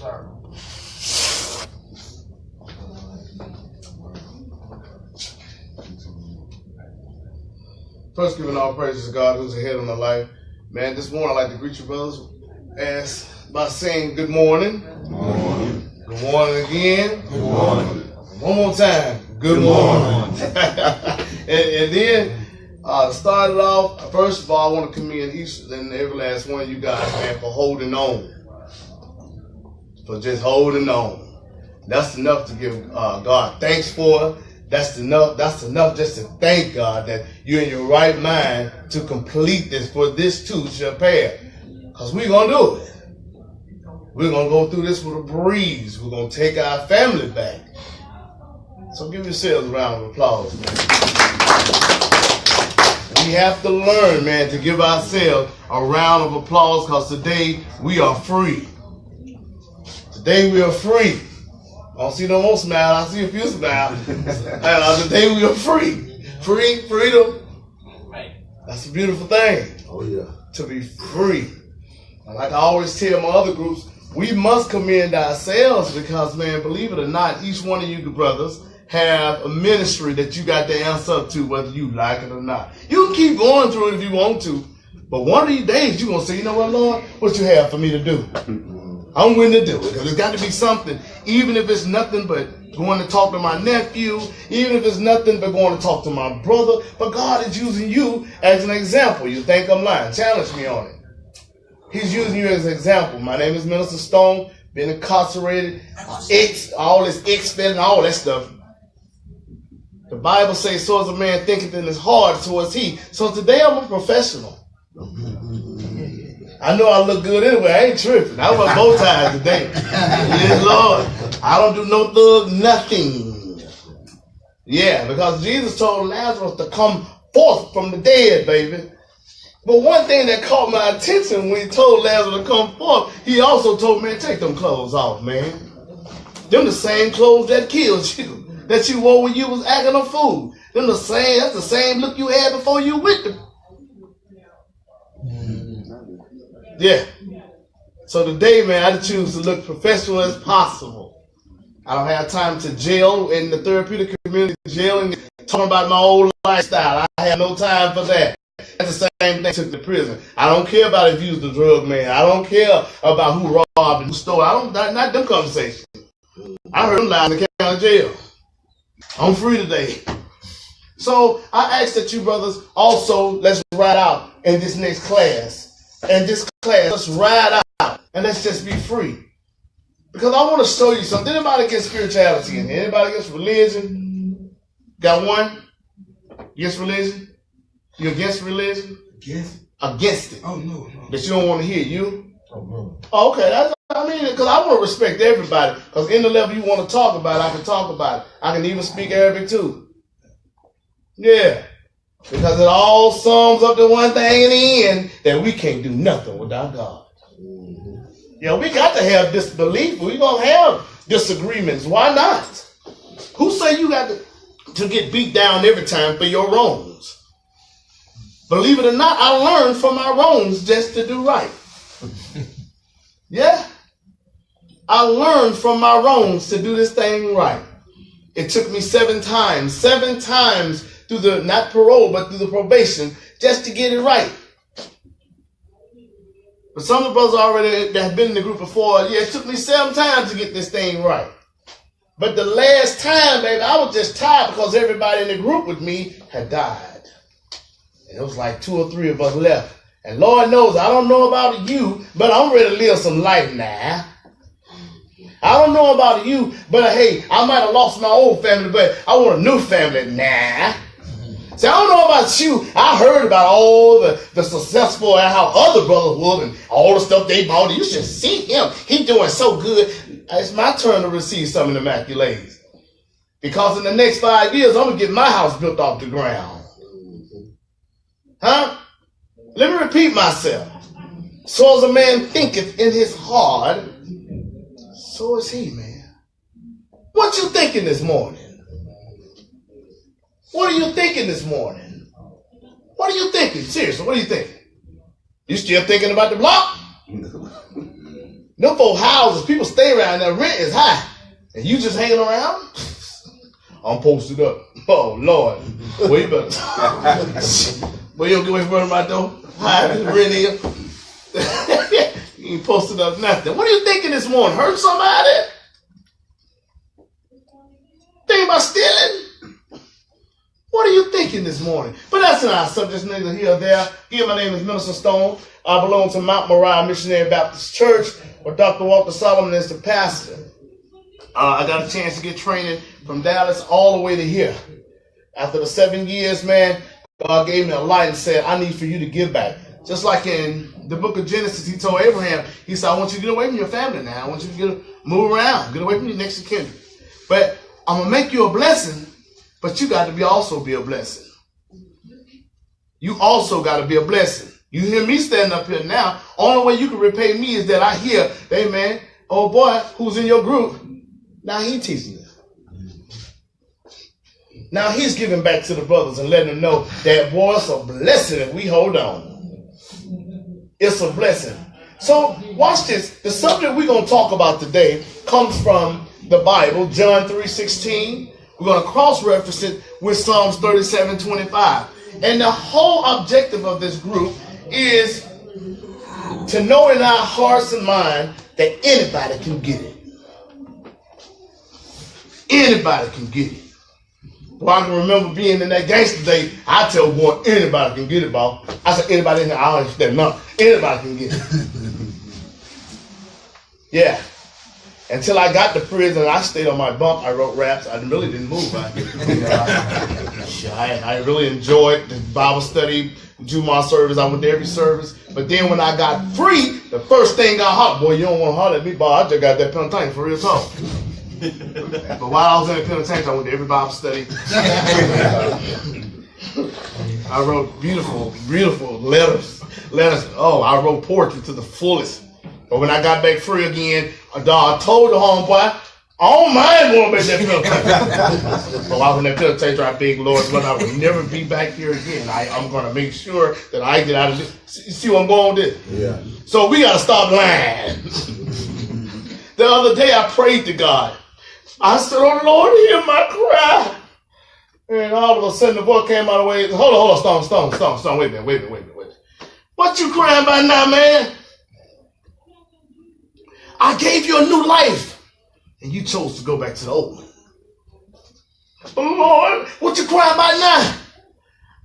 sir. First, giving all praises to God who's ahead on our life. Man, this morning I'd like to greet you brothers by saying good morning. Good morning. Good morning again. Good morning. One more time. Good morning. and then start it off. First of all, I want to commend each and every last one of you guys, man, for holding on. For just holding on. That's enough to give God thanks for. That's enough just to thank God that you're in your right mind to complete this, for this too shall pass. Because we're going to do it. We're going to go through this with a breeze. We're going to take our family back. So give yourselves a round of applause, man. We have to learn, man, to give ourselves a round of applause, because today we are free. Today we are free. I don't see no more smiles. I see a few smiles. Today we are free. Freedom. That's a beautiful thing. Oh, yeah. To be free. Like I always tell my other groups, we must commend ourselves because, man, believe it or not, each one of you brothers have a ministry that you got to answer up to, whether you like it or not. You can keep going through it if you want to, but one of these days you're going to say, you know what, Lord, what you have for me to do? I'm willing to do it, because there's got to be something, even if it's nothing but going to talk to my nephew, even if it's nothing but going to talk to my brother. But God is using you as an example. You think I'm lying? Challenge me on it. He's using you as an example. My name is Min.K.L.Stone, been incarcerated, all this and all that stuff. The Bible says, so as a man thinketh in his heart, so is he. So today I'm a professional. I know I look good anyway. I ain't tripping. I wear bow ties today. Yes, Lord. I don't do no thug nothing. Yeah, because Jesus told Lazarus to come forth from the dead, baby. But one thing that caught my attention when he told Lazarus to come forth, he also told me, take them clothes off, man. Them the same clothes that killed you, that you wore when you was acting a fool. That's the same look you had before you went to. Yeah. So today, man, I choose to look professional as possible. I don't have time to jail in the therapeutic community, jailing, talking about my old lifestyle. I have no time for that. That's the same thing took to prison. I don't care about if you was the drug man. I don't care about who robbed and who stole. Not them conversations. I heard them lying in the county jail. I'm free today. So I ask that you brothers also, let's ride out in this next class. And this class, let's ride out and let's just be free. Because I want to show you something. Anybody against spirituality in here? Anybody against religion? Got one? Against religion? You against religion? Against it. Oh, no. That you don't want to hear. You? Oh, no. Oh, okay. Because I want to respect everybody. Because in the level you want to talk about, I can talk about it. I can even speak Arabic too. Yeah. Because it all sums up to one thing in the end, that we can't do nothing without God. Yeah, we got to have disbelief. We're going to have disagreements. Why not? Who say you got to get beat down every time for your wrongs? Believe it or not, I learned from my wrongs just to do right. Yeah? I learned from my wrongs to do this thing right. It took me 7 times through the, not parole, but through the probation, just to get it right. But some of the brothers already that have been in the group before, yeah, it took me 7 times to get this thing right. But the last time, baby, I was just tired because everybody in the group with me had died. And it was like 2 or 3 of us left. And Lord knows, I don't know about you, but I'm ready to live some life now. I don't know about you, but hey, I might have lost my old family, but I want a new family now. See, I don't know about you. I heard about all the successful and how other brothers was and all the stuff they bought. You should see him. He's doing so good. It's my turn to receive some of the accolades. Because in the next 5 years, I'm going to get my house built off the ground. Huh? Let me repeat myself. So as a man thinketh in his heart, so is he, man. What you thinking this morning? What are you thinking this morning? What are you thinking? Seriously, what are you thinking? You still thinking about the block? Them four houses, people stay around there, rent is high. And you just hanging around? I'm posted up. Oh, Lord. Well, you better. Well, you don't get away from my door. High as rent is. You ain't posted up nothing. What are you thinking this morning? Hurt somebody? Think about stealing? What are you thinking this morning? But that's not our subject, neither here or there. Again, my name is Min.K.LStone. I belong to Mount Moriah Missionary Baptist Church, where Dr. Walter Solomon is the pastor. I got a chance to get training from Dallas all the way to here. After the 7 years, man, God gave me a light and said, I need for you to give back. Just like in the book of Genesis, he told Abraham, he said, I want you to get away from your family now. I want you to move around, get away from your next of kin. But I'm going to make you a blessing, but you got to also be a blessing. You also got to be a blessing. You hear me standing up here now. Only way you can repay me is that I hear, hey man, oh boy, who's in your group? Now he teaching us. Now he's giving back to the brothers and letting them know that, boy, it's a blessing if we hold on. It's a blessing. So watch this. The subject we're going to talk about today comes from the Bible, John 3:16. We're going to cross-reference it with Psalms 37:25. And the whole objective of this group is to know in our hearts and mind that anybody can get it. Anybody can get it. Well, I can remember being in that gangster day. I tell boy, anybody can get it, boss. I said, anybody in here, I don't understand. No, anybody can get it. Yeah. Until I got to prison, I stayed on my bunk. I wrote raps. I really didn't move. I really enjoyed the Bible study, Jumu'ah service. I went to every service. But then when I got free, the first thing I hollered, boy, you don't want to holler at me, boy. I just got that penitentiary for real talk. But while I was in the penitentiary, I went to every Bible study. I wrote beautiful, beautiful letters. Oh, I wrote poetry to the fullest. But when I got back free again, I told the homeboy, I don't mind going back to that penitentiary. But while I was in that penitentiary, I begged Lord, but I will never be back here again. I'm going to make sure that I get out of this. See where I'm going with this? Yeah. So we got to stop lying. The other day, I prayed to God. I said, oh, Lord, hear my cry. And all of a sudden, the voice came out of the way. Hold on, Stone. Wait a minute. What you crying about now, man? I gave you a new life, and you chose to go back to the old one. Lord, what you crying about now?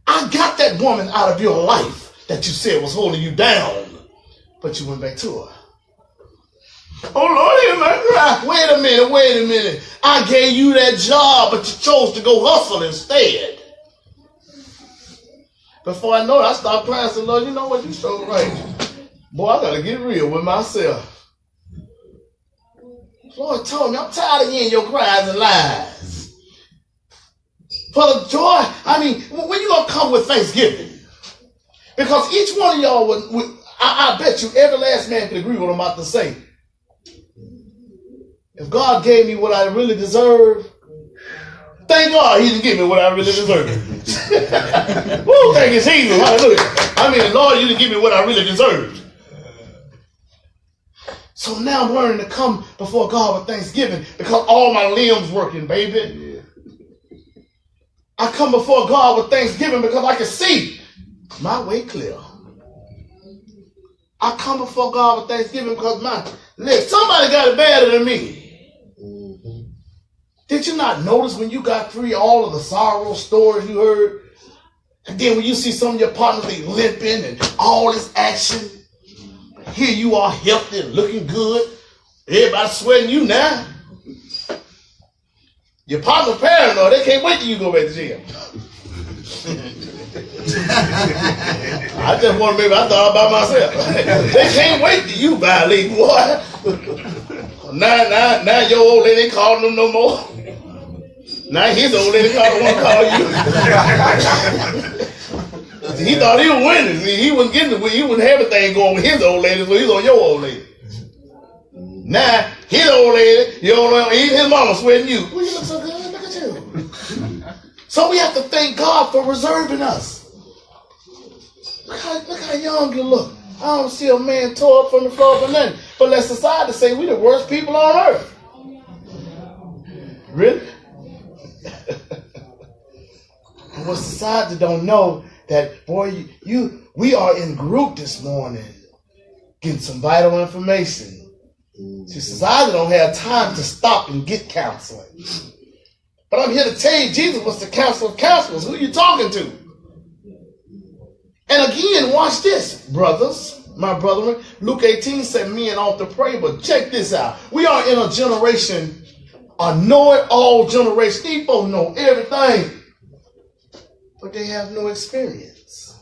I got that woman out of your life that you said was holding you down, but you went back to her. Oh, Lord, hear my cry. Wait a minute. I gave you that job, but you chose to go hustle instead. Before I know it, I stopped crying and said, Lord, you know what? You so right. Boy, I got to get real with myself. Lord told me, I'm tired of hearing your cries and lies. For the joy, when you going to come with thanksgiving? Because each one of y'all, I bet you every last man could agree with what I'm about to say. If God gave me what I really deserve, thank God he didn't give me what I really deserve. Woo, thank you, Jesus. Hallelujah. Lord, you didn't give me what I really deserved. So now I'm learning to come before God with thanksgiving because all my limbs working, baby. Yeah. I come before God with thanksgiving because I can see my way clear. I come before God with thanksgiving because somebody got it better than me. Mm-hmm. Did you not notice when you got free all of the sorrow stories you heard? And then when you see some of your partners, they limping and all this action. Here you are healthy and looking good. Everybody sweating you now. Your partner's paranoid. They can't wait till you go back to jail. I just want to I thought about myself. They can't wait till you violate, boy. Now your old lady ain't calling them no more. Now his old lady won't call you. He thought he was winning. He wasn't getting he wouldn't have everything going with his old lady, so he's on your old lady. Now his old lady, his mama sweating you. Well, you look so good. Look at you. So we have to thank God for reserving us. Look how young you look. I don't see a man tore up from the floor for nothing. but let society say we the worst people on earth. Really? What society don't know that, boy, we are in group this morning getting some vital information. See, society don't have time to stop and get counseling. But I'm here to tell you, Jesus was the counselor of counselors. Who are you talking to? And again, watch this, brothers, my brethren. Luke 18 said men ought to pray, but check this out. We are in a generation, a know-it-all generation. These folks know everything, but they have no experience.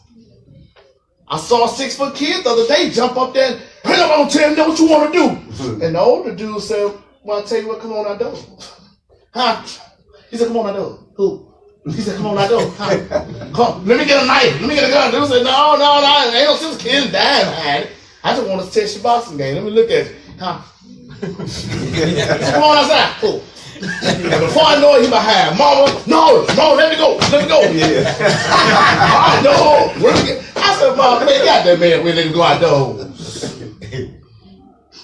I saw a 6-foot kid the other day jump up there and, hey, I'm going to tell them what you want to do. And the older dude said, well, I'll tell you what, come on, I do. Huh? He said, come on, I do. Who? He said, come on, I do. Huh? Come, let me get a knife. Let me get a gun. Dude said, no, ain't no sense kids dying behind it. I just want to test your boxing game. Let me look at it. Huh? Said, come on outside. Who? And before I know it, he behind. Mama, no, let me go. Yeah. No, where we get? I said, Mom, man, got that man. We let him go outdoors.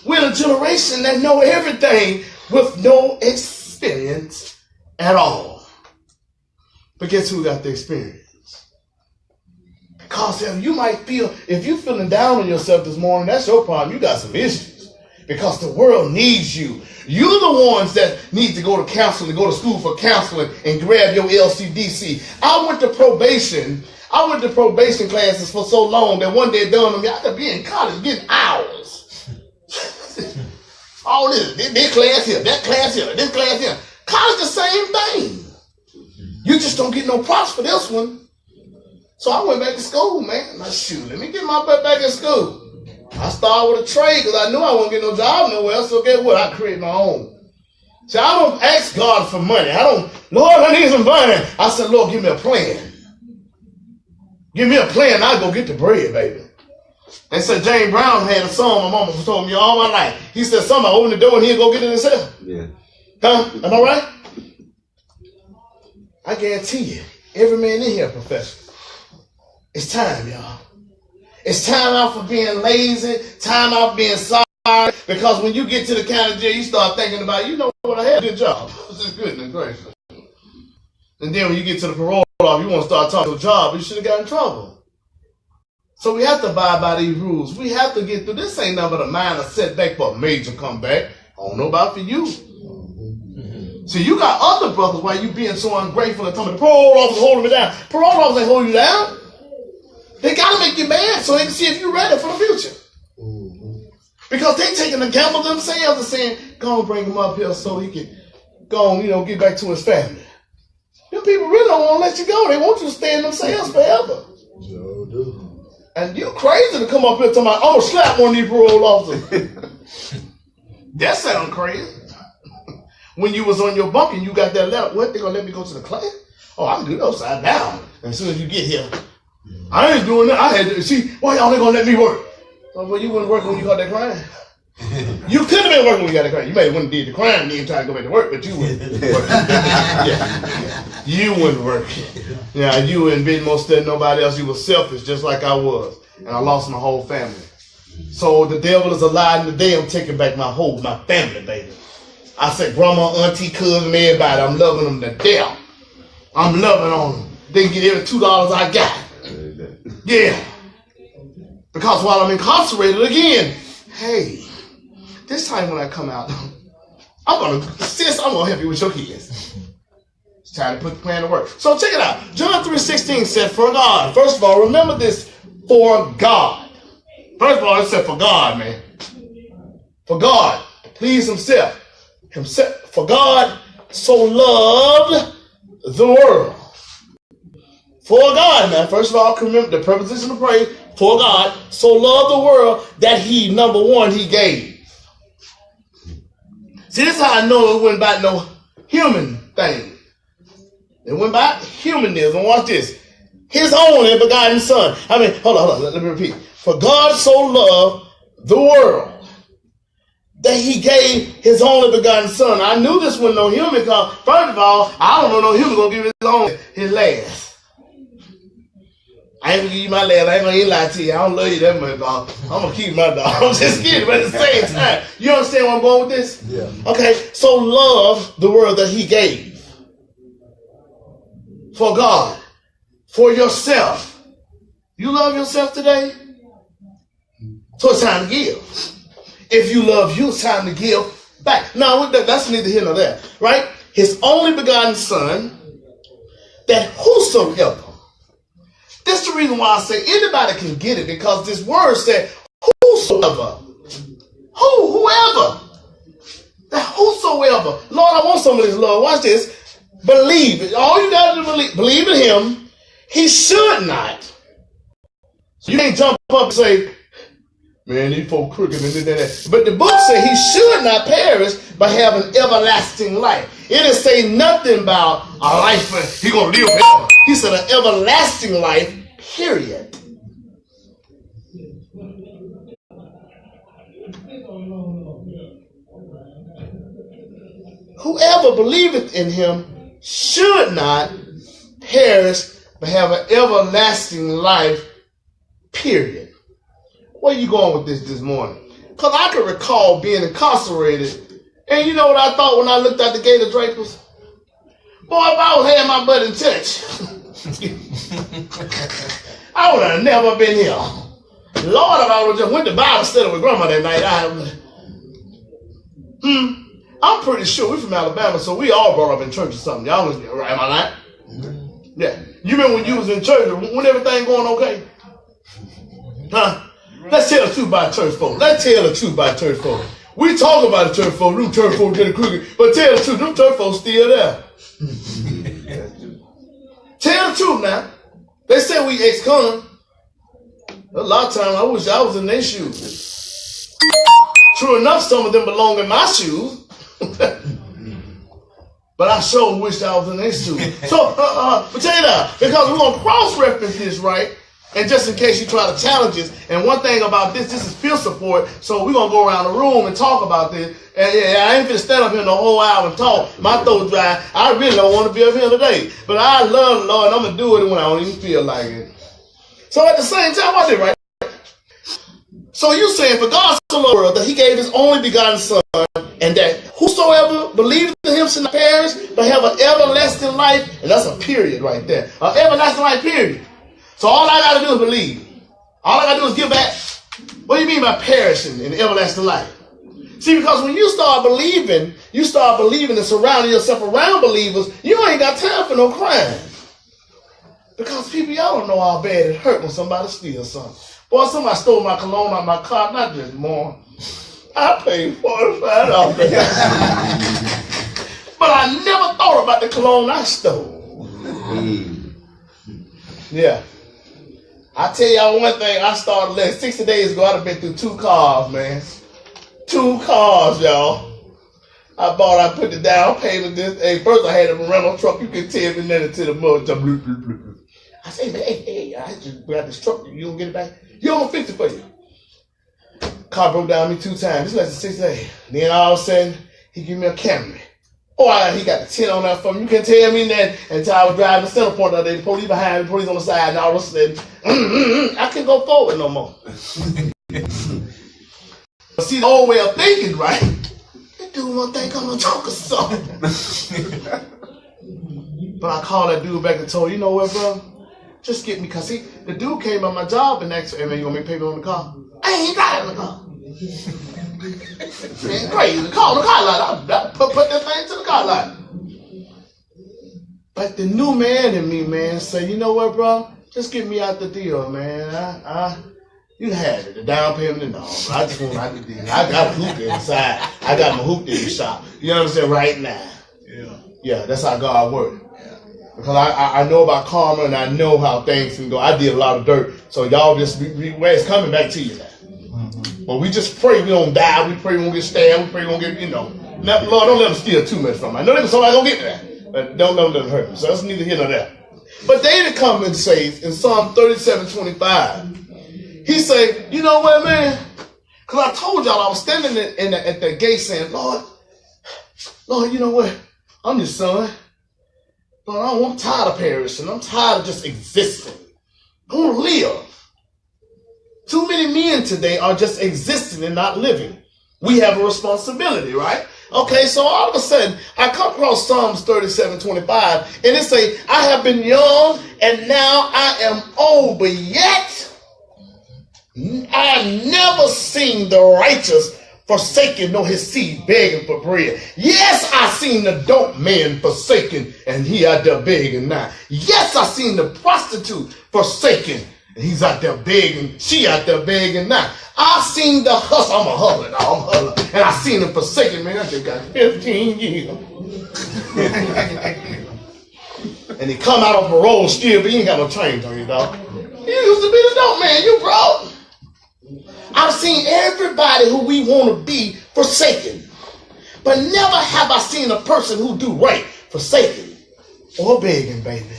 We're in a generation that know everything with no experience at all. But guess who got the experience? Because you might feel, if you're feeling down on yourself this morning, that's your problem. You got some issues. Because the world needs you. You're the ones that need to go to counseling, go to school for counseling, and grab your LCDC. I went to probation classes for so long that one day done I could be in college getting hours. All this class here, that class here, this class here. College the same thing. You just don't get no props for this one. So I went back to school, man. Now shoot, let me get my butt back in school. I started with a trade because I knew I wouldn't get no job nowhere. So guess what? I created my own. See, I don't ask God for money. Lord, I need some money. I said, Lord, give me a plan. Give me a plan. I'll go get the bread, baby. And so James Brown had a song my mama told me all my life. He said, somebody open the door and he'll go get it himself. Yeah. Huh? Am I right? I guarantee you, every man in here, professor. It's time, y'all. It's time out for being lazy, time out for being sorry, because when you get to the county jail, you start thinking about, you know what, I had a good job. This is goodness gracious. And then when you get to the parole office, you want to start talking to a job, you should have got in trouble. So we have to abide by these rules. We have to get through. This ain't nothing but a minor setback for a major comeback. I don't know about for you. See, you got other brothers why you being so ungrateful and telling the parole officer holding me down. Parole officer ain't holding you down. They got to make you mad so they can see if you're ready for the future. Because they taking the gamble themselves and saying, go on, bring him up here so he can go on, get back to his family. Them people really don't want to let you go. They want you to stay in themselves forever. Sure do. And you're crazy to come up here talking about, I'm going to slap one of these parole officers. That sounds crazy. When you was on your bunk and you got that letter, what, they going to let me go to the class? Oh, I can do it upside down. And as soon as you get here, I ain't doing that. I had to see, why y'all ain't gonna let me work? Well, you wouldn't work when you got that crime. You could have been working when you got that crime. You may have wouldn't did the crime and then try to go back to work, but you wouldn't work. Yeah. You wouldn't work. Yeah, you wouldn't been more than nobody else. You were selfish just like I was. And I lost my whole family. So the devil is alive, and today I'm taking back my family, baby. I said, grandma, auntie, cousin, everybody, I'm loving them to death. I'm loving on them. They can get every $2 I got. Yeah. Because while I'm incarcerated again, hey, this time when I come out, I'm going to help you with your kids. It's time to put the plan to work. So check it out. John 3:16 said, for God. First of all, remember this, for God. First of all, it said for God, man. For God, to please himself. For God so loved the world. For God, man. First of all, remember the preposition of praise. For God so loved the world that he, number one, he gave. See, this is how I know it wasn't about no human thing. It went about humanism. Watch this. His only begotten son. Hold on. Let me repeat. For God so loved the world that he gave his only begotten son. I knew this wasn't no human because, first of all, I don't know no human going to give his last. I ain't gonna give you my last. I ain't gonna lie to you. I don't love you that much, dog. I'm gonna keep my dog. I'm just kidding, but at the same time, you understand where I'm going with this? Yeah. Okay, so love the word that he gave. For God. For yourself. You love yourself today? So it's time to give. If you love you, it's time to give back. Now, that's neither here nor there, right? His only begotten Son, that whosoever. That's the reason why I say anybody can get it, because this word said whosoever. Whoever. That whosoever. Lord, I want some of this, Lord. Watch this. Believe it. All you got to believe in him. He should not. So you can't jump up and say, man, these folk crooked and that. But the book said he should not perish, but have an everlasting life. It didn't say nothing about a life where he's going to live forever. He said an everlasting life, period. Whoever believeth in him should not perish, but have an everlasting life, period. Where you going with this morning? Because I can recall being incarcerated, and you know what I thought when I looked at the gate of Drapers? Boy, if I was had my butt in church, I would have never been here. Lord, if I would have just went to Bible study with Grandma that night, I'm pretty sure we're from Alabama, so we all brought up in church or something. Y'all was, am I right? Yeah. You remember when you was in church, when everything going okay? Huh? Let's tell the truth about church folk. Let's tell the truth about church folk. We talk about the church folk. Them church folk get crooked, but tell the truth, them church folk still there. Tell the truth now. They say we ex-con. A lot of times I wish I was in their shoes. True enough, some of them belong in my shoes. But I sure wish I was in their shoes. So, but tell you that, because we're going to cross-reference this, right? And just in case you try to challenge us, and one thing about this is peer support, so we're going to go around the room and talk about this. And I ain't finna stand up here the whole hour and talk. My throat dry. I really don't want to be up here today. But I love the Lord, and I'm going to do it when I don't even feel like it. So at the same time, watch it, right? So you saying, for God so loved the world that he gave his only begotten Son, and that whosoever believes in him shall not perish, but have an everlasting life. And that's a period right there. An everlasting life, period. So all I got to do is believe. All I got to do is give back. What do you mean by perishing in everlasting life? See, because when you start believing and surrounding yourself around believers, you ain't got time for no crime. Because people, y'all don't know how bad it hurt when somebody steals something. Boy, somebody stole my cologne out of my car, not just more. I paid $45. But I never thought about the cologne I stole. Yeah. I tell y'all one thing, I started 60 days ago, I'd have been through 2 cars, man. 2 cars, y'all. I put the down payment. Hey, first I had a rental truck, you can tell me nothing to the mud. I say, man, hey, I just grab this truck, you don't get it back? You don't fix it for you. Car broke down me 2 times. This less than 6 days. Then all of a sudden, he give me a Camry. Oh, he got the 10 on that for me. You can tell me that until I was driving the center point the other day, the police behind me, the police on the side, and all of a sudden, I can't go forward no more. See, the old way of thinking, right? That dude won't think I'm gonna talk or something. But I called that dude back and told him, you know what, bro? Just get me, because the dude came on my job and asked, hey man, you want me to pay me on the car? I ain't driving the car. Man, crazy. Call the car lot. I put that thing to the car lot. But the new man in me, man, say, you know what, bro? Just get me out the deal, man. You had it, the down payment and all. But I just want out the deal. I got a hoop inside. I got my hoop in the shop. You know what I'm saying? Right now. Yeah, that's how God works. Because I know about karma and I know how things can go. I did a lot of dirt. So y'all just, it's coming back to you now. But we just pray we don't die. We pray we won't get stabbed. We pray we won't get, Lord, don't let them steal too much from me. I know somebody going to get that. But don't let them hurt me. So that's neither here nor there. But David comes and says in Psalm 37:25, he say, you know what, man? Because I told y'all I was standing at the gate saying, Lord, you know what? I'm your son. Lord, I'm tired of perishing. I'm tired of just existing. Who live. Too many men today are just existing and not living. We have a responsibility, right? Okay, so all of a sudden, I come across Psalms 37:25, and it say, I have been young, and now I am old, but yet I have never seen the righteous forsaken, nor his seed begging for bread. Yes, I seen the dope man forsaken, and he out there begging now. Yes, I seen the prostitute forsaken, and he's out there begging, she out there begging now. I seen the hustle, I'm a hustler now, I'm a hustler, and I seen him forsaken, man, I just got 15 years. And he come out on parole still, but he ain't got no change on you, dog. You used to be the dope man, you broke. I've seen everybody who we want to be forsaken. But never have I seen a person who do right forsaken or begging, baby.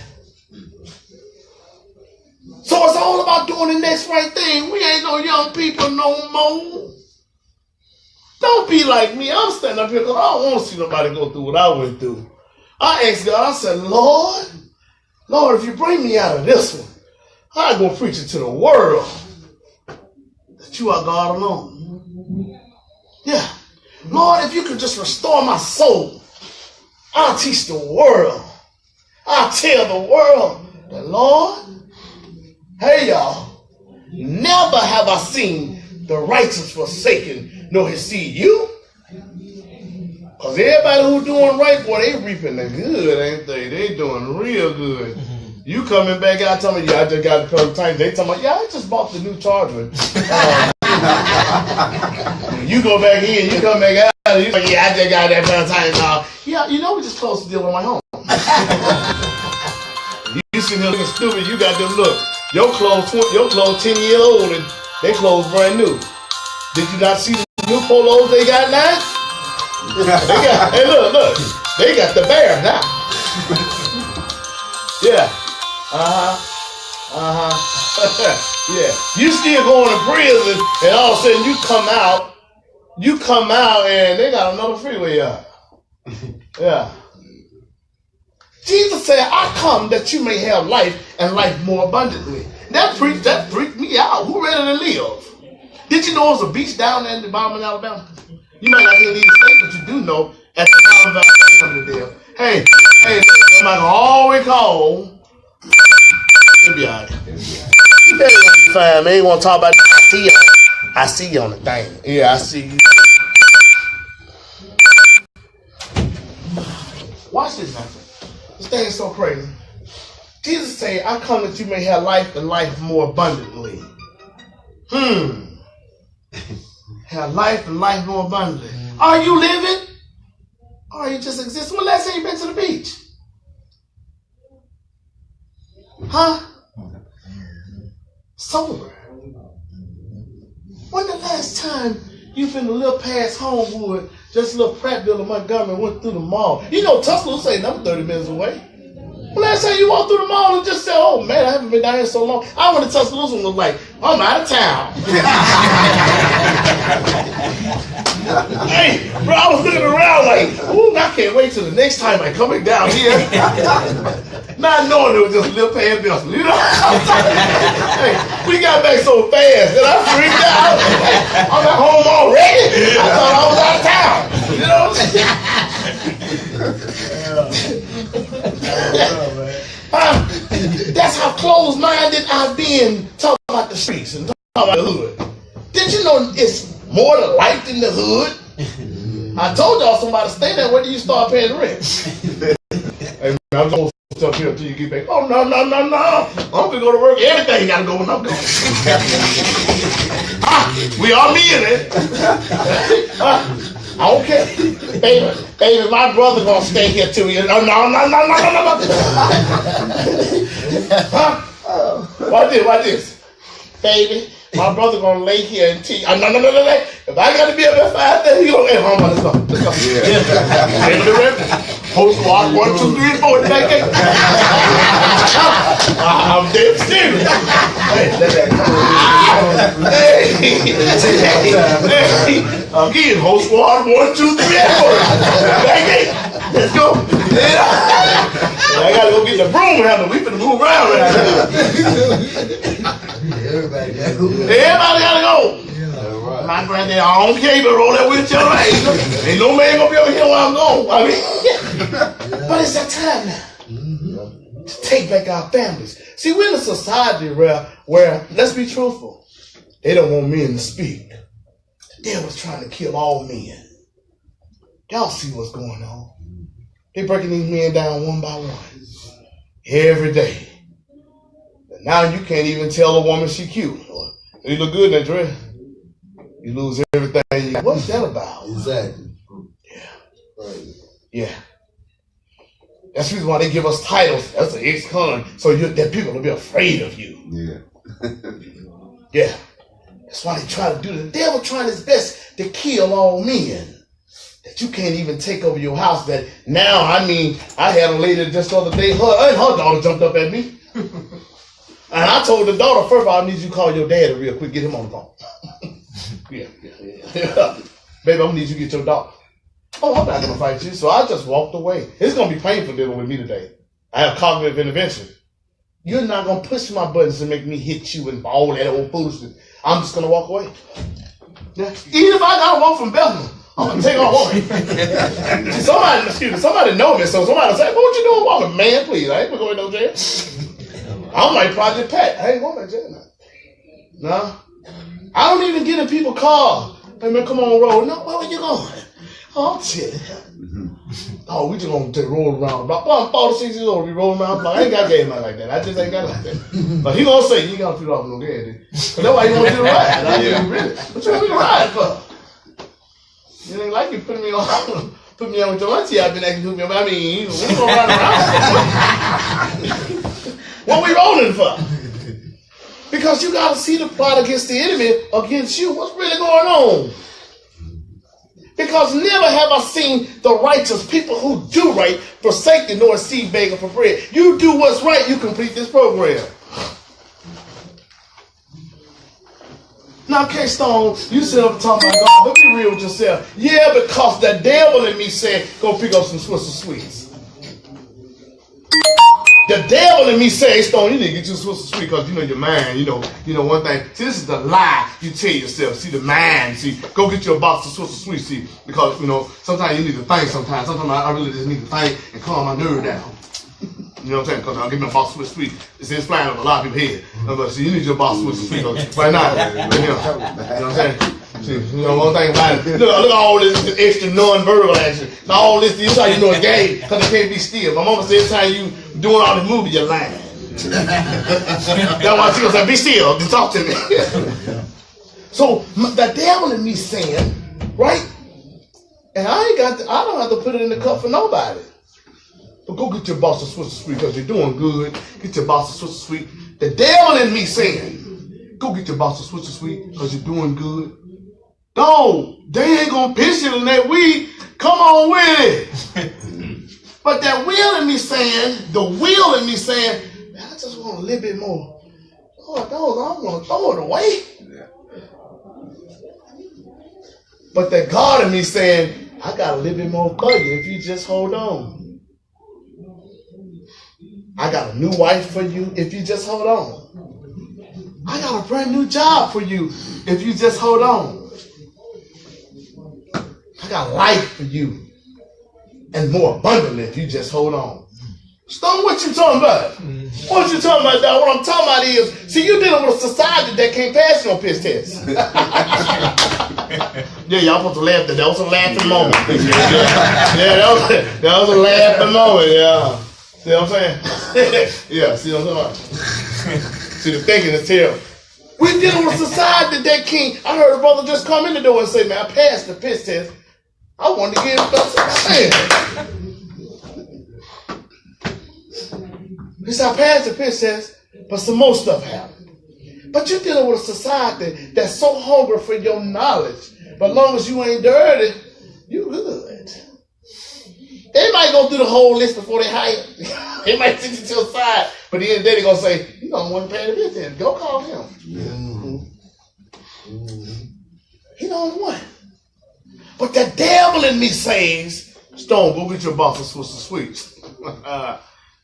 So it's all about doing the next right thing. We ain't no young people no more. Don't be like me. I'm standing up here because I don't want to see nobody go through what I went through. I asked God, I said, Lord, if you bring me out of this one, I'm going to preach it to the world. You are God alone. Yeah. Lord, if you could just restore my soul, I'll teach the world. I'll tell the world that, Lord, hey y'all, never have I seen the righteous forsaken, nor his seed. You? Because everybody who doing right, boy, they reaping the good, ain't they? They doing real good. You coming back out telling me, yeah, I just got the present time. They talking about, yeah, I just bought the new Charger. You go back in, you come back out, you like, yeah, I just got that present time now. Yeah, you know we just closed the deal on my home. You sitting here looking stupid, you got them look. Your clothes 10 years old and they clothes brand new. Did you not see the new polos they got now? Hey, look, they got the bear now. Yeah. Yeah. You still going to prison and all of a sudden you come out and they got another freeway out. Yeah. Jesus said, I come that you may have life and life more abundantly. That freaked me out. Who ready to live? Did you know there's a beach down there in the bottom of Alabama? You might not hear the state, but you do know at the bottom of Alabama. Hey, somebody always call. It'll be all right. Fine, man. You want to talk about I see you on the thing. Yeah, I see you. Watch this, man. This thing is so crazy. Jesus said, I come that you may have life and life more abundantly. Have life and life more abundantly. Are you living? Or are you just existing? When last time you been to the beach? Huh? Sober. When the last time you been a little past Homewood, just a little Prattville or Montgomery, went through the mall? You know Tuscaloosa ain't number 30 minutes away. When last time you walked through the mall and just said, oh man, I haven't been down here so long. I went to Tuscaloosa and was like, I'm out of town. Hey, bro, I was looking around like, ooh, I can't wait till the next time I come down here. Not knowing it was just a little past Boston, you know? Hey, we got back so fast that I freaked out. I'm at home already. I thought I was out of town. You know what I'm saying? That's how closed-minded I've been talking about the streets and talking about the hood. Did you know it's more to life than the hood? I told y'all somebody stay there. When do you start paying rent? Hey, man, I'm going to stop here until you get back. Oh, no. I'm going to go to work. Everything got to go when I'm going. We all men, eh? I don't care. Baby, my brother going to stay here too. No. Huh? Watch this. Baby, my brother gonna lay here and teach. No. If I gotta be up at 5:30, he gonna. Hey, hold on, let's go. Yeah. Whole squad, 1, 2, 3, 4. I'm dead serious. Hey. Again, whole squad, 1, 2, 3, 4. Let's go. I got gotta go get the broom handle. We finna move around right now. Everybody gotta go. Yeah. My granddad, I don't care, but roll that wheelchair right. Ain't no man gonna be over here while I'm gone. I mean, but it's that time now to take back our families. See, we're in a society where, let's be truthful, they don't want men to speak. The devil's trying to kill all men. Y'all see what's going on. They're breaking these men down one by one. Every day. And now you can't even tell a woman she cute. You look good in that dress. You lose everything. What's that about? Exactly. Yeah. Right. Yeah. That's the reason why they give us titles. That's an ex-con. So that people will be afraid of you. Yeah. Yeah. That's why they try to do the devil trying his best to kill all men. That you can't even take over your house. That now, I mean, I had a lady just the other day, her daughter jumped up at me. And I told the daughter, first of all, I need you to call your daddy real quick, get him on the phone. Yeah. Baby, I'm gonna need you to get your daughter. Oh, I'm not gonna fight you. So I just walked away. It's gonna be painful dealing with me today. I have cognitive intervention. You're not gonna push my buttons and make me hit you and all that old foolishness. I'm just gonna walk away. Yeah. Even if I gotta walk from Bethlehem, I'm gonna take off walking. Somebody know me, so somebody say, what you doing walking? Man, please, I ain't gonna go in no jail. I'm like Project Pat. I ain't going to jail now. No. I don't even get in people's cars. Hey man, come on, roll. No, where you going? Oh, I'm chilling. Oh, we just gonna roll around the block. Well, I'm 46 years old, we rolling around the block. I ain't got gas money like that. I just ain't got it like that. But he gonna say, you ain't gotta feed off no gas, dude. But that's why you want to do the ride. I mean, really. What you want me to ride for? You ain't like you put me on with your auntie. I've been asking you, I mean, we gonna ride around. What we rolling for? Because you got to see the plot against the enemy against you. What's really going on? Because never have I seen the righteous people who do right forsake the North Sea begging for bread. You do what's right, you complete this program. Now, K.Stone, you sit up and talk about God. Let me real with yourself. Yeah, because the devil in me said, go pick up some Swiss sweets. The devil in me says, Stone, you need to get you a Swiss sweet because you know your mind, you know one thing. See, this is the lie you tell yourself. See, the mind, see, go get you a box of Swiss sweet, see, because, sometimes you need to think sometimes. Sometimes I really just need to think and calm my nerve down. You know what I'm saying? Because I'll give me a box of Swiss sweet. It's flying over a lot of people's head. But see, you need your box of Swiss sweet right now. You know what I'm saying? See, one thing about it, look at all this extra non-verbal action. All this is how you know a game, because it can't be still. My mama said, every time you doing all this movie, you're lying. That's why she gonna say, be still, just talk to me. So the devil in me saying, right? And I don't have to put it in the cup for nobody. But go get your box of Swiss Sweet because you're doing good. Get your box of Swiss Sweet. The devil in me saying, go get your box of Swiss Sweet because you're doing good. No, they ain't gonna piss you in that weed. Come on with it. But that will in me saying, man, I just want a little bit more. Lord, I'm gonna throw it away. But that God in me saying, I got a little bit more for you if you just hold on. I got a new wife for you if you just hold on. I got a brand new job for you if you just hold on. I got life for you and more abundantly if you just hold on. Stone, what you talking about? What you talking about, dog? What I'm talking about is, see, you dealing with a society that can't pass no piss test. Yeah, y'all supposed to laugh. That was a laughing moment. That was a laughing moment, yeah. See what I'm saying? Yeah, see what I'm saying? See, the thinking is terrible. We're dealing with a society that can't. I heard a brother just come in the door and say, man, I passed the piss test. I wanted to get it. He said, I passed the piss test, but some more stuff happened. But you're dealing with a society that's so hungry for your knowledge. But as long as you ain't dirty, you good. They might go through the whole list before they hire you. They might sit you to the side, but at the end of the day, they're going to say, you don't want to pay the piss test. Go call him. He don't want. But the devil in me says, Stone, go get your box of Swiss Sweets.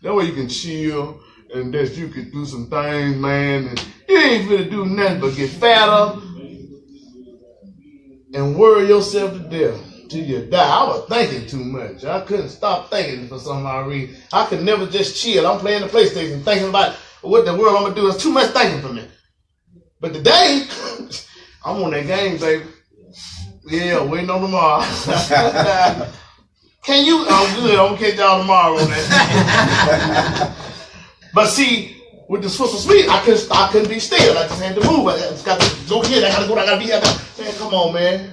That way you can chill and that you can do some things, man. And you ain't finna do nothing but get fatter and worry yourself to death till you die. I was thinking too much. I couldn't stop thinking for some odd reason. I could never just chill. I'm playing the PlayStation thinking about what the world I'm gonna do. It's too much thinking for me. But today, I'm on that game, baby. Yeah, waiting on tomorrow. Can you? I'm good. I'm gonna catch y'all tomorrow on that. But see, with the Swiss Sweet, I couldn't be still. I just had to move. I just got to go here. I gotta go. I gotta be here. Man, come on, man.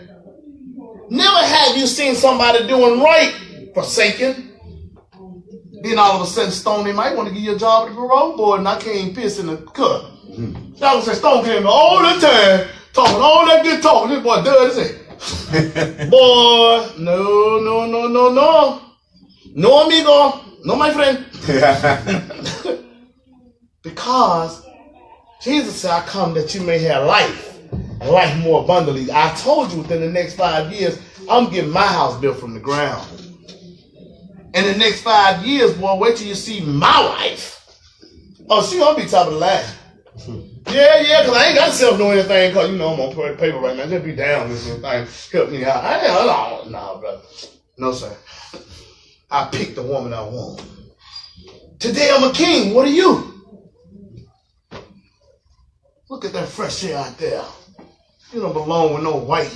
Never have you seen somebody doing right forsaken. Then all of a sudden, Stone, they might want to give you a job at the parole board, and I can't piss in the cup. Y'all say Stone came all the time, talking all that good talking. This boy does it. Boy, no. No, amigo. No, my friend. Because Jesus said, I come that you may have life, and life more abundantly. I told you within the next 5 years, I'm getting my house built from the ground. In the next 5 years, boy, wait till you see my wife. Oh, she gonna be top of the line. Yeah, because I ain't got to self-do anything because, I'm on paper right now. Just be down with anything. Help me out. No, brother. No, sir. I picked the woman I want. Today I'm a king. What are you? Look at that fresh air out there. You don't belong with no white,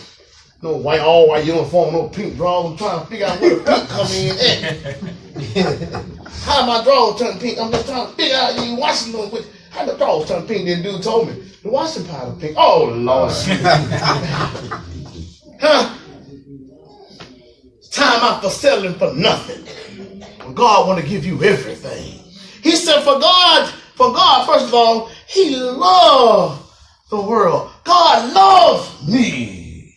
all white uniform, no pink drawers. I'm trying to figure out where the pink come in at. How my drawers turn pink? I'm just trying to figure out you Washington with how the drawers turn pink. Then dude told me the washing powder pink. Oh Lord. Huh? It's time out for settling for nothing. When God want to give you everything. He said for God, first of all, He loved the world. God loves me.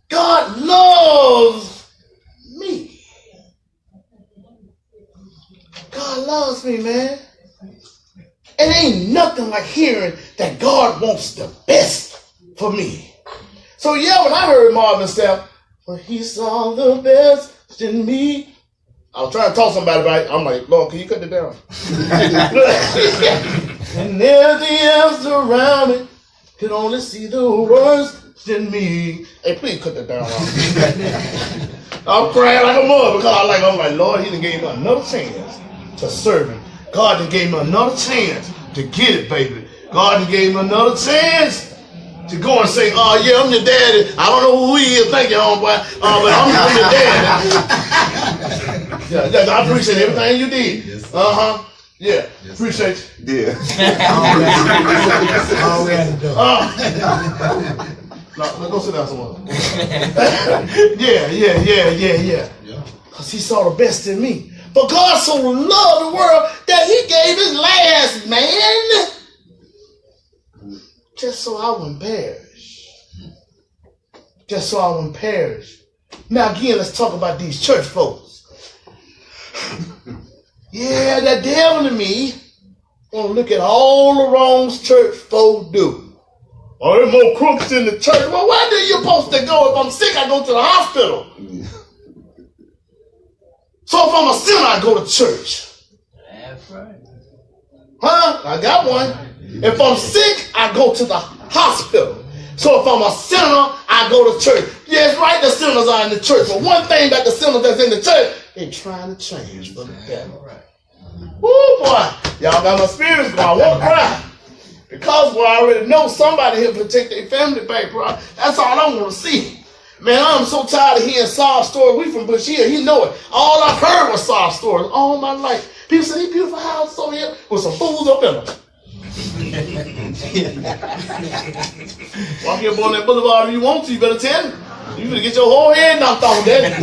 God loves me. God loves me, man. It ain't nothing like hearing that God wants the best for me. So yeah, when I heard Marvin say, well, He saw the best in me. I was trying to talk to somebody about it. I'm like, Lord, can you cut it down? And everything else around me could only see the worst in me. Hey, please cut that down. I'm crying like a mother because I'm like, Lord, He done gave me another chance to serve Him. God done gave me another chance to get it, baby. God done gave me another chance to go and say, oh yeah, I'm your daddy. I don't know who He is, thank you, homeboy. But I'm your daddy. Yeah, I appreciate everything you did. Yeah, appreciate you. Yeah. All we had to do. No, go sit down somewhere. Yeah. Because He saw the best in me. But God so loved the world that He gave His last man just so I wouldn't perish. Just so I wouldn't perish. Now again, let's talk about these church folks. Yeah, the devil in me want to look at all the wrongs church folk do. Oh, there's more crooks in the church. Well, where do you supposed to go? If I'm sick, I go to the hospital. So if I'm a sinner, I go to church. That's right. Huh? I got one. If I'm sick, I go to the hospital. So if I'm a sinner, I go to church. Yeah, it's right, the sinners are in the church. But one thing about the sinners that's in the church, they're trying to change for the better. Woo, boy. Y'all got my spirits going. I won't cry. Because I already know somebody here to take their family back, bro. That's all I want to see. Man, I'm so tired of hearing sob stories. We from Bush Hill. You know it. All I've heard was sob stories all my life. People say, these beautiful houses over here with some fools up in them. Walk here on that boulevard if you want to. You better tell me. You better get your whole head knocked off, daddy.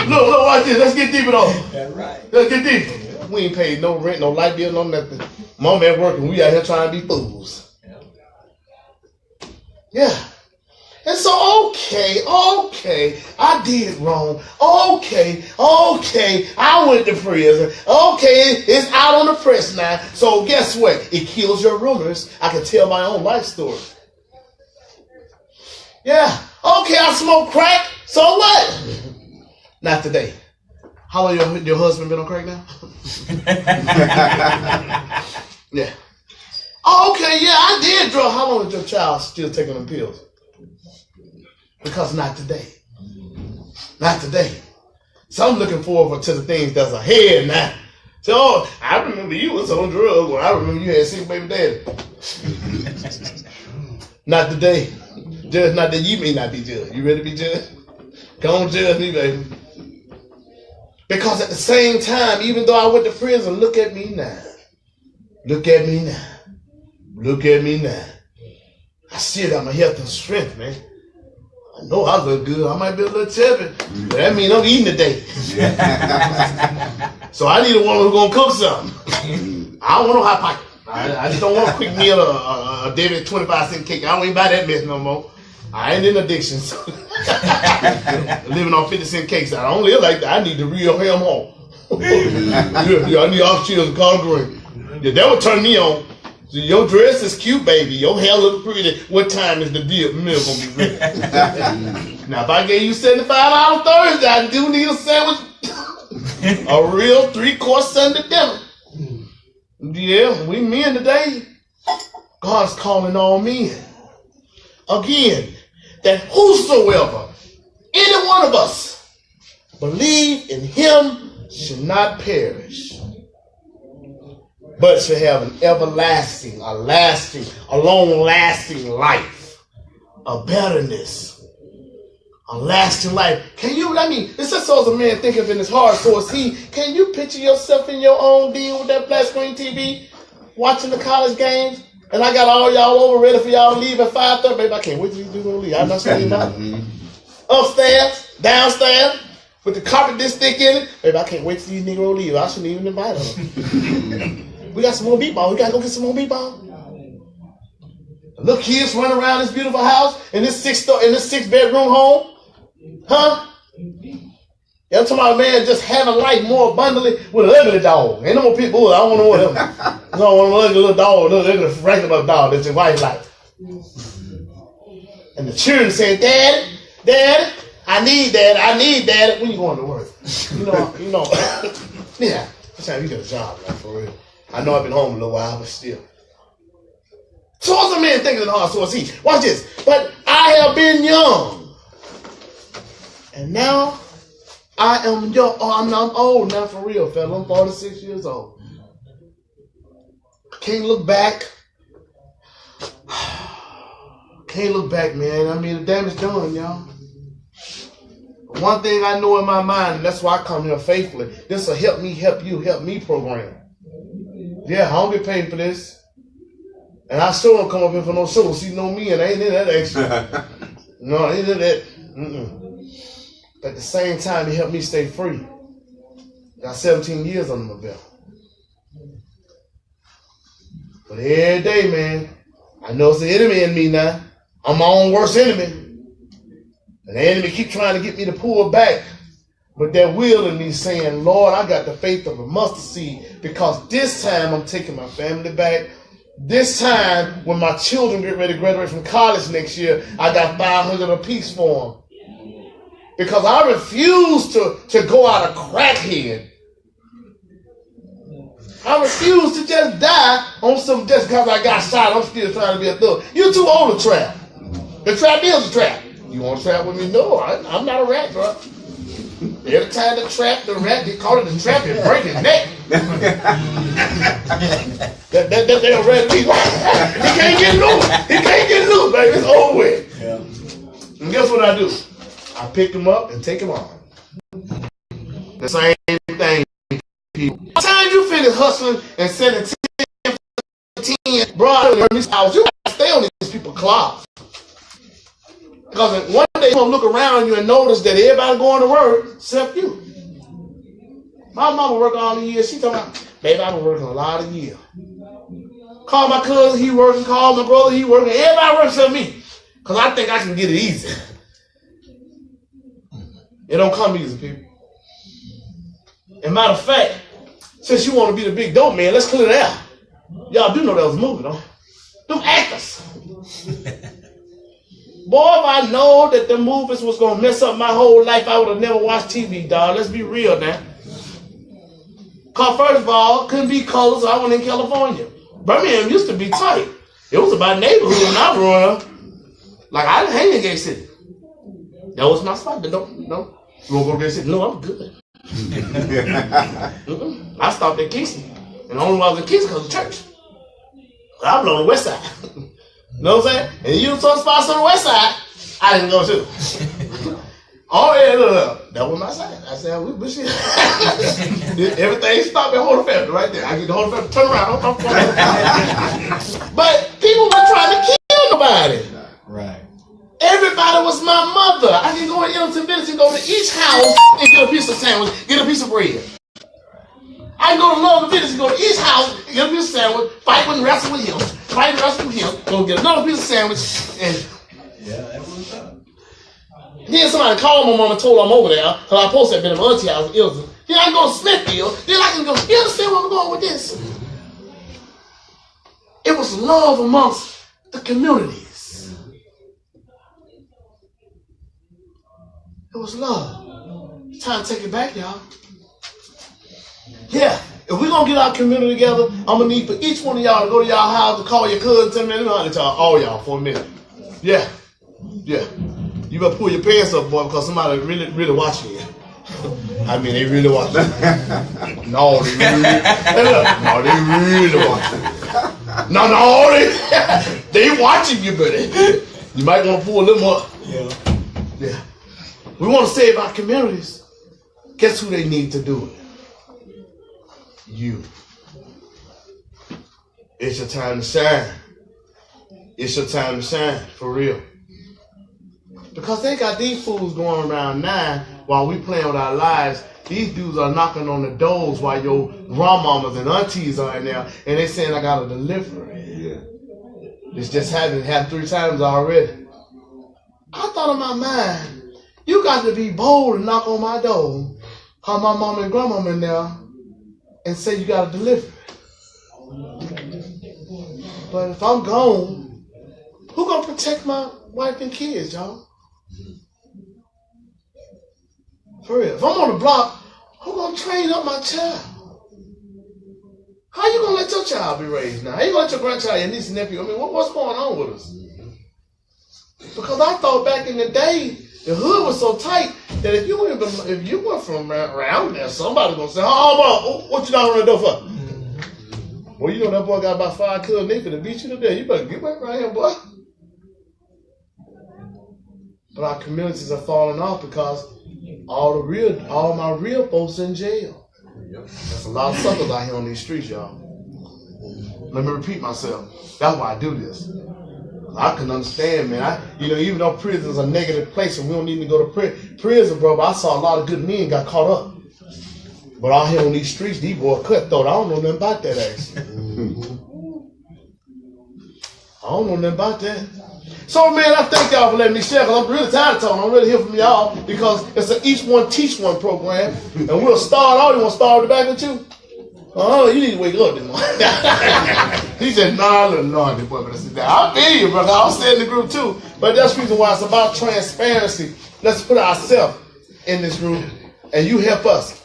Look, watch this. Let's get deeper though. That's right. Let's get deeper. We ain't paid no rent, no light bill, no nothing. Mom at work and we out here trying to be fools. Yeah. And so, okay, I did wrong. Okay, I went to prison. Okay, it's out on the press now. So guess what? It kills your rumors. I can tell my own life story. Yeah, okay, I smoke crack. So what? Not today. How long your husband been on crack now? Yeah. Oh, okay, yeah, I did draw. How long is your child still taking them pills? Because not today. Not today. So I'm looking forward to the things that's ahead now. So, oh, I remember you was on drugs when I remember you had 6 baby daddy. Not today. Judge, not that you may not be judged. You ready to be judged? Come on, judge me, baby. Because at the same time, even though I went to prison, look at me now. Look at me now. Look at me now. I still got my health and strength, man. I know I look good. I might be a little chubby. But that means I'm eating today. So I need a woman who's going to cook something. I don't want no hot pocket. I just don't want a quick meal or a David 25-cent cake. I don't even buy that mess no more. I ain't in addiction. So living on 50-cent cakes. I don't live like that. I need the real ham home. Yeah, I need off chills and collard green. Yeah, that would turn me on. So your dress is cute, baby. Your hair looks pretty. What time is the meal gonna be ready? Now, if I gave you $75 Thursday, I do need a sandwich. A real 3-course Sunday dinner. Yeah, we men today. God's calling all men. Again, that whosoever, any one of us, believe in him should not perish, but should have an everlasting, a long-lasting life, a betterness, a lasting life. Can you, it says so as a man thinketh in his heart, so is he. Can you picture yourself in your own being with that flat screen TV, watching the college games, and I got all y'all over ready for y'all to leave at 5:30? Baby, I can't wait till you do leave. I'm not saying about upstairs, downstairs, with the carpet this thick in it. Baby, I can't wait till you Negro leave. I shouldn't even invite them. We got some more b-ball. We got to go get some more b-ball. Little kids running around this beautiful house in this 6-bedroom home. Huh? Yeah, I'm talking about a man just having life more abundantly with an ugly dog. Ain't no more people. I don't want one of them. I don't want an ugly little dog, ugly regular dog that's your wife like. And the children saying, Daddy, I need Daddy. When you going to work? You know. Yeah. That's how you get a job, man, for real. I know I've been home a little while, but still. So what's a man thinking in the heart, so is he. Watch this. But I have been young. And now I am young. Oh, I'm old now, for real, fella. I'm 46 years old. Can't look back. Can't look back, man. The damage done, y'all. One thing I know in my mind, and that's why I come here faithfully, this will help me, help you, help me program. Yeah, I don't get paid for this. And I still don't come up here for no show. See, know me, and I ain't in that extra. No, I ain't in that. But at the same time, it helped me stay free. Got 17 years under my belt. But every day, man, I know it's the enemy in me now. I'm my own worst enemy. And the enemy keep trying to get me to pull back. But that will in me saying, Lord, I got the faith of a mustard seed, because this time I'm taking my family back. This time, when my children get ready to graduate from college next year, I got 500 apiece for them. Because I refuse to go out a crackhead. I refuse to just die on some, just because I got shot, I'm still trying to be a thug. You're too old to trap. The trap is a trap. You want to trap with me? No, I'm not a rat, bro. Every time the rat get caught in the trap and break his neck. that rat, he can't get loose. He can't get loose, baby. It's over with. Yeah. And guess what I do? I pick him up and take him on. The same thing, people. By the time you finish hustling and sending 10, bro, you got to stay on these people's clocks. Because one day you're going to look around you and notice that everybody going to work except you. My mama worked all the years. She talking about, baby, I've been working a lot of years. Call my cousin, he working. Call my brother, he working. Everybody works except me. Because I think I can get it easy. It don't come easy, people. And matter of fact, since you want to be the big dope man, let's clear it out. Y'all do know that was a movie, don't you? Them actors. Boy, if I know that the movies was going to mess up my whole life, I would have never watched TV, dog. Let's be real now. Cause first of all, couldn't be colors. So I went in California. Birmingham used to be tight. It was about neighborhood when I was growing up. Like I didn't hang in Gay City. That was my spot. No. You want to go to Gay City? No, I'm good. I stopped at Kingston. And the only reason I was in Kingston because of church. I was on the west side. You know what I'm saying? And you saw spots on the west side, I didn't go to. Oh, yeah, look. That was my side. I said, we shit. Everything stopped at Holy Family right there. I get the Holy Family, turn around. But people were trying to kill nobody. Right. Everybody was my mother. I can go in Illington Village and go to each house and get a piece of sandwich, get a piece of bread. I can go to Love Village and go to each house and get a piece of sandwich, fight and wrestle with him, go get another piece of sandwich, and yeah, that was up. Then somebody called my mom and told her I'm over there, because I posted at my auntie house in Illington. Then I can go to Smithfield, then I can go, you understand where I'm going with this? It was love amongst the communities. It was love. It's time to take it back, y'all. Yeah, if we're going to get our community together, I'm going to need for each one of y'all to go to y'all house to call your cousin 10 minutes. Let me y'all, all y'all for a minute. Yeah. You better pull your pants up, boy, because somebody really watching you. I mean, they really watching you. No, they really watching you. No, they watching you, buddy. You might want to pull them up. Yeah. We want to save our communities. Guess who they need to do it? You. It's your time to shine. It's your time to shine, for real. Because they got these fools going around now while we playing with our lives. These dudes are knocking on the doors while your grandmamas and aunties are in there, and they saying, I got a delivery. Yeah. It's just happened 3 times already. I thought in my mind, you got to be bold and knock on my door, call my mom and grandmama in there, and say you got a delivery. But if I'm gone, who gonna protect my wife and kids, y'all? For real. If I'm on the block, who gonna train up my child? How you gonna let your child be raised now? How you gonna let your grandchild, your niece and nephew? I mean, what's going on with us? Because I thought back in the day, the hood was so tight that if you were from around there, somebody gonna say, "Oh, what you knocking on the door for?" Well, you know that boy got about 5 cousins. They finna beat you to death. You better get back right here, boy. But our communities are falling off because all my real folks in jail. There's a lot of suckers out here on these streets, y'all. Let me repeat myself. That's why I do this. I can understand, man. Even though prison's a negative place and we don't need to go to prison, bro, but I saw a lot of good men got caught up. But out here on these streets, these boys cutthroat. I don't know nothing about that, actually. I don't know nothing about that. So, man, I thank y'all for letting me share, because I'm really tired of talking. I'm really here from y'all, because it's an each one teach one program, and we'll start out. You want to start with the back with you? Oh, you need to wake up this morning. He said, no, I said, I feel you, brother. I'll stay in the group too. But that's the reason why it's about transparency. Let's put ourselves in this group, and you help us.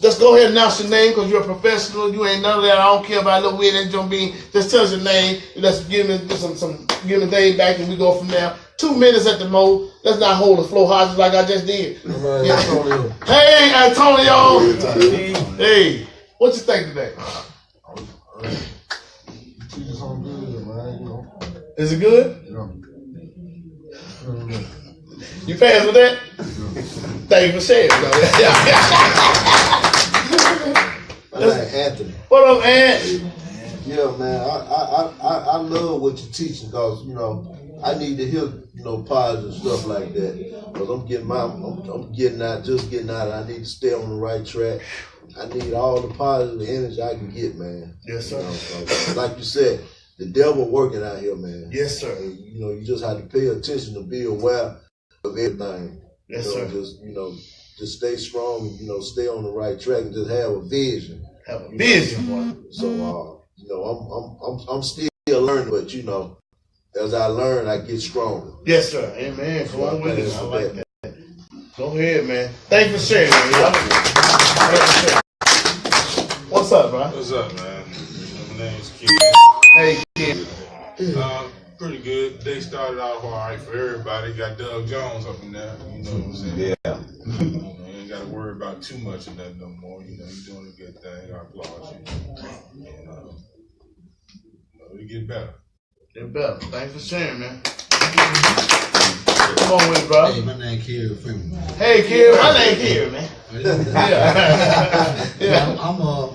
Just go ahead and announce your name, because you're a professional. You ain't none of that. I don't care about a little weird and jump bean. Just tell us your name. Let's give the name back, and we go from there. 2 minutes at the most. Let's not hold the flow hostage like I just did. Hey, Antonio. Hey. What you think today? Is it good? You fast with that? Thank you for sharing. Anthony. What up, Ant? Yeah, man. I love what you're teaching, because I need to hear positive stuff like that, because I'm getting out. I need to stay on the right track. I need all the positive energy I can get, man. Yes, sir. Like you said, the devil working out here, man. Yes, sir. And, you just have to pay attention to be aware of everything. Yes, sir. Just stay strong and, stay on the right track and just have a vision. Have a vision, boy. So, I'm still learning, but, as I learn, I get stronger. Yes, sir. Amen. Come on with it. I like that. Go ahead, man. Thank you for sharing, man. What up, bro? What's up, man? My name's Ken. Hey, Ken. Pretty good. They started out all right for everybody. Got Doug Jones up in there. You know what I'm saying? Yeah. You ain't got to worry about too much of that no more. You know, you're doing a good thing. I applaud you. And, it'll get better. Get better. Thanks for sharing, man. Come on with it, bro. Hey, my name Kerrick. Hey, Kerrick. My name Kerrick, man. Yeah.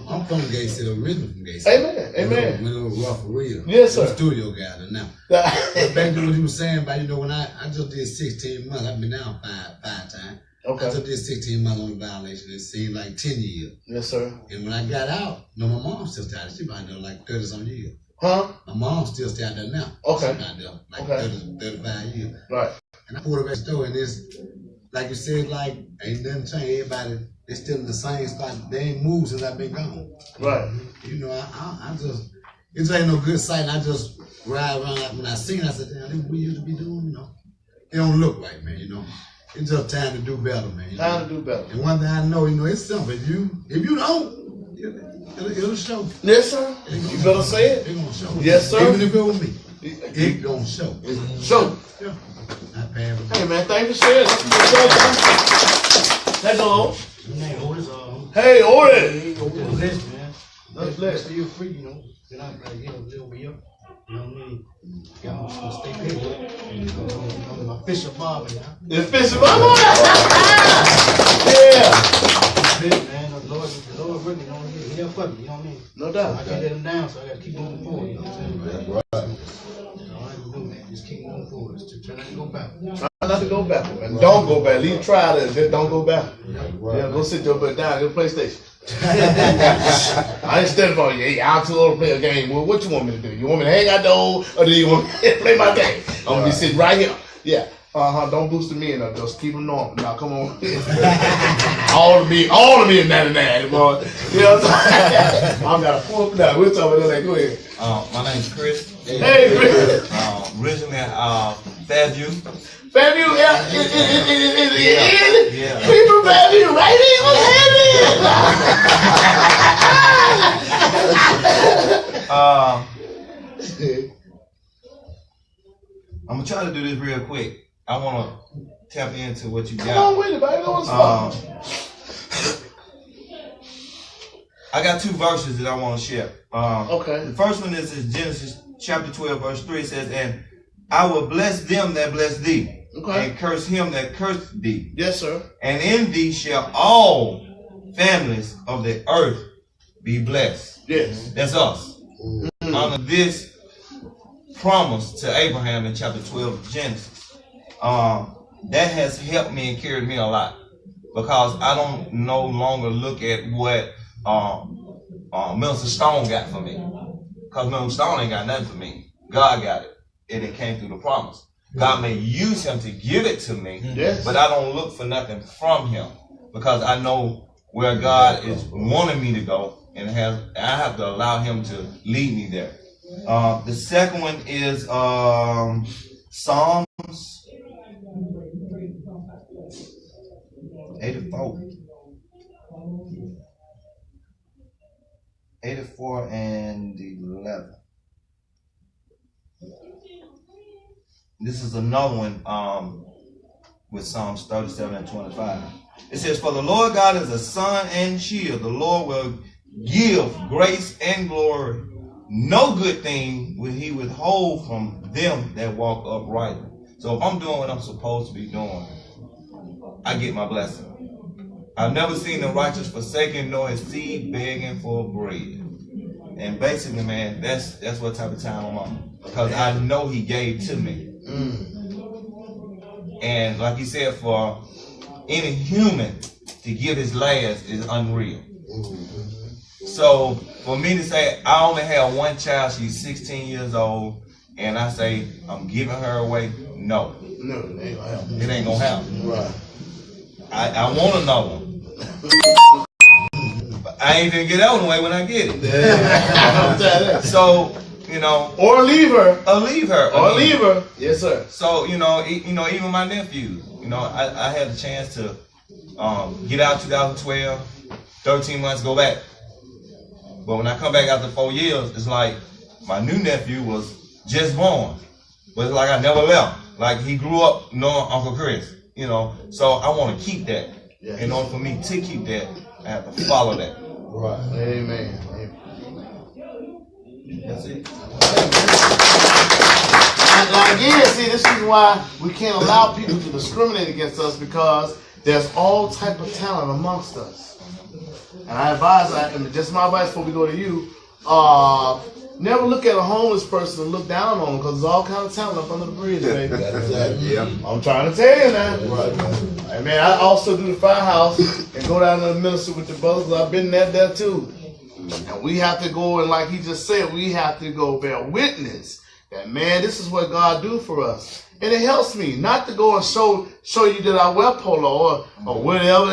I'm from Gay City, originally from Gay City. Amen. Went over rough for real. Yes, sir. I'm a studio guy now. Back to what you were saying about, when I just did 16 months, I've been down five times. Okay. I just did 16 months on the violation. It seemed like 10 years. Yes, sir. And when I got out, my mom still started. She been there like 30-some years. Huh? My mom still stay out there now. Okay. She been there like 35 years. Right. And I pulled up at the store, and it's, like you said, like, ain't nothing changed. Everybody, they still in the same spot. They ain't moved since I've been gone. Right. I just, it just ain't no good sight. And I just ride around. When I seen it, I said, damn, this what we used to be doing, It don't look right, man, It's just time to do better, man. Time to do better. And one thing I know, it's simple. If you don't, it'll show. Yes, sir. You better say it. It's gonna show. Yes, sir. Even if it was me, it gonna show. Show. Yeah. Not bad. Hey, man, thanks for sharing. Let's go. Hey, Otis. Blessed, man. That's blessed. You're free, Then I'm like, live me up. You know what I mean? Y'all stay paid. My Fisher Barber, It's Fisher Barber. Yeah. Man, the Lord really, he helped me, you know what I mean? No doubt. I can't let him down, so I gotta keep moving forward, you know what I'm saying? Right. All I can do, man, just keep moving forward. Just try not to go back. Try not to go backward, man. Don't go back. At least try to. Just don't go back. Right. Yeah, go sit your butt down. Go PlayStation. I ain't standing for you. Hey, I'm too old to play a game. Well, what you want me to do? You want me to hang out the old, or do you want me to play my game? I'm gonna be sitting right here. Yeah. Don't boost the men up. Just keep them normal. Now, come on. all of me in 99, boy. You know what I'm saying? I'm got a fork now. We'll talk about that. Go ahead. My name's Chris. Hey, Chris. Originally Fairview. Fairview, yeah. Yeah. People, Fairview, right here. What's happening? I'm gonna try to do this real quick. I wanna tap into what you got. Come on with it, baby. What's fun? I got two verses that I want to share. Okay. The first one is Genesis chapter 12, verse 3. It says, "And I will bless them that bless thee, Okay. and curse him that cursed thee. Yes, sir. And in thee shall all families of the earth be blessed." Yes. That's us. Under this promise to Abraham in chapter 12 of Genesis, that has helped me and carried me a lot, because I don't no longer look at what Min.K.Stone got for me, because Min.K.Stone ain't got nothing for me. God got it, and it came through the promise. God may use him to give it to me, Yes. but I don't look for nothing from him, because I know where God is wanting me to go, and I have to allow him to lead me there. The second one is Psalms 84 and 11. This is another one with Psalms 37 and 25. It says, "For the Lord God is a sun and shield. The Lord will give grace and glory. No good thing will he withhold from them that walk uprightly." So if I'm doing what I'm supposed to be doing, I get my blessing. I've never seen the righteous forsaken, nor his seed begging for bread. And basically, man, that's what type of time I'm on, because I know he gave to me. And like he said, for any human to give his last is unreal. So for me to say I only have one child, she's 16 years old, and I say I'm giving her away, no, it ain't gonna happen. it ain't gonna happen. Right. I want another one. But I ain't gonna get out way when I get it. So, Or leave her. or leave her. Or leave her. Yes, sir. So, even my nephews, I had a chance to get out 2012, 13 months, go back. But when I come back after 4 years, it's like my new nephew was just born. But it's like I never left. Like he grew up knowing Uncle Chris, you know. So I want to keep that. In order for me to keep that, I have to follow that. Right. Amen. That's it. Now again, see, this is why we can't allow people to discriminate against us, because there's all type of talent amongst us. And I advise, and just my advice before we go to you, never look at a homeless person and look down on them, because there's all kind of talent up under the bridge, baby. I'm trying to tell you now. Hey, man, I also do the firehouse and go down to the minister with the brothers. I've been there too. And we have to go, and like he just said, we have to go bear witness that, man, this is what God do for us. And it helps me not to go and show you that I wear polo or whatever.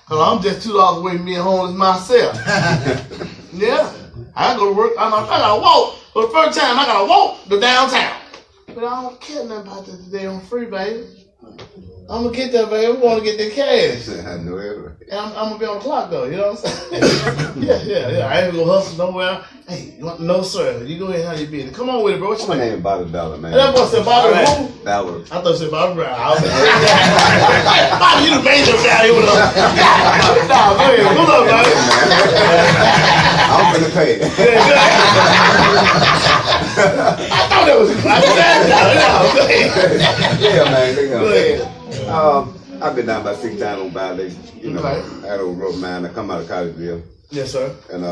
Because I'm just $2 away from being homeless myself. Yeah. I go to work. I gotta walk. For the first time, I gotta walk to downtown. But I don't care nothing about that today on free, baby. I'm gonna get that, baby. We want to get the cash. I know it. And I'm gonna be on the clock though. You know what I'm saying? yeah. I ain't gonna hustle nowhere. Hey, no sir. You go ahead and have your business. Come on with it, bro. What's your My name? name Bobby Ballard, man. That boy said Bobby who? Ballard. I thought you said Bobby Brown. Bobby, you the major down here with us. Nah, go ahead. What's up, man? I'm finna pay it. I thought that was a clap. Go ahead. Yeah, man. Go ahead. I've been down about 6 times on violation. You know, Okay. I had a road mine. I come out of Collegeville, Yes, sir. and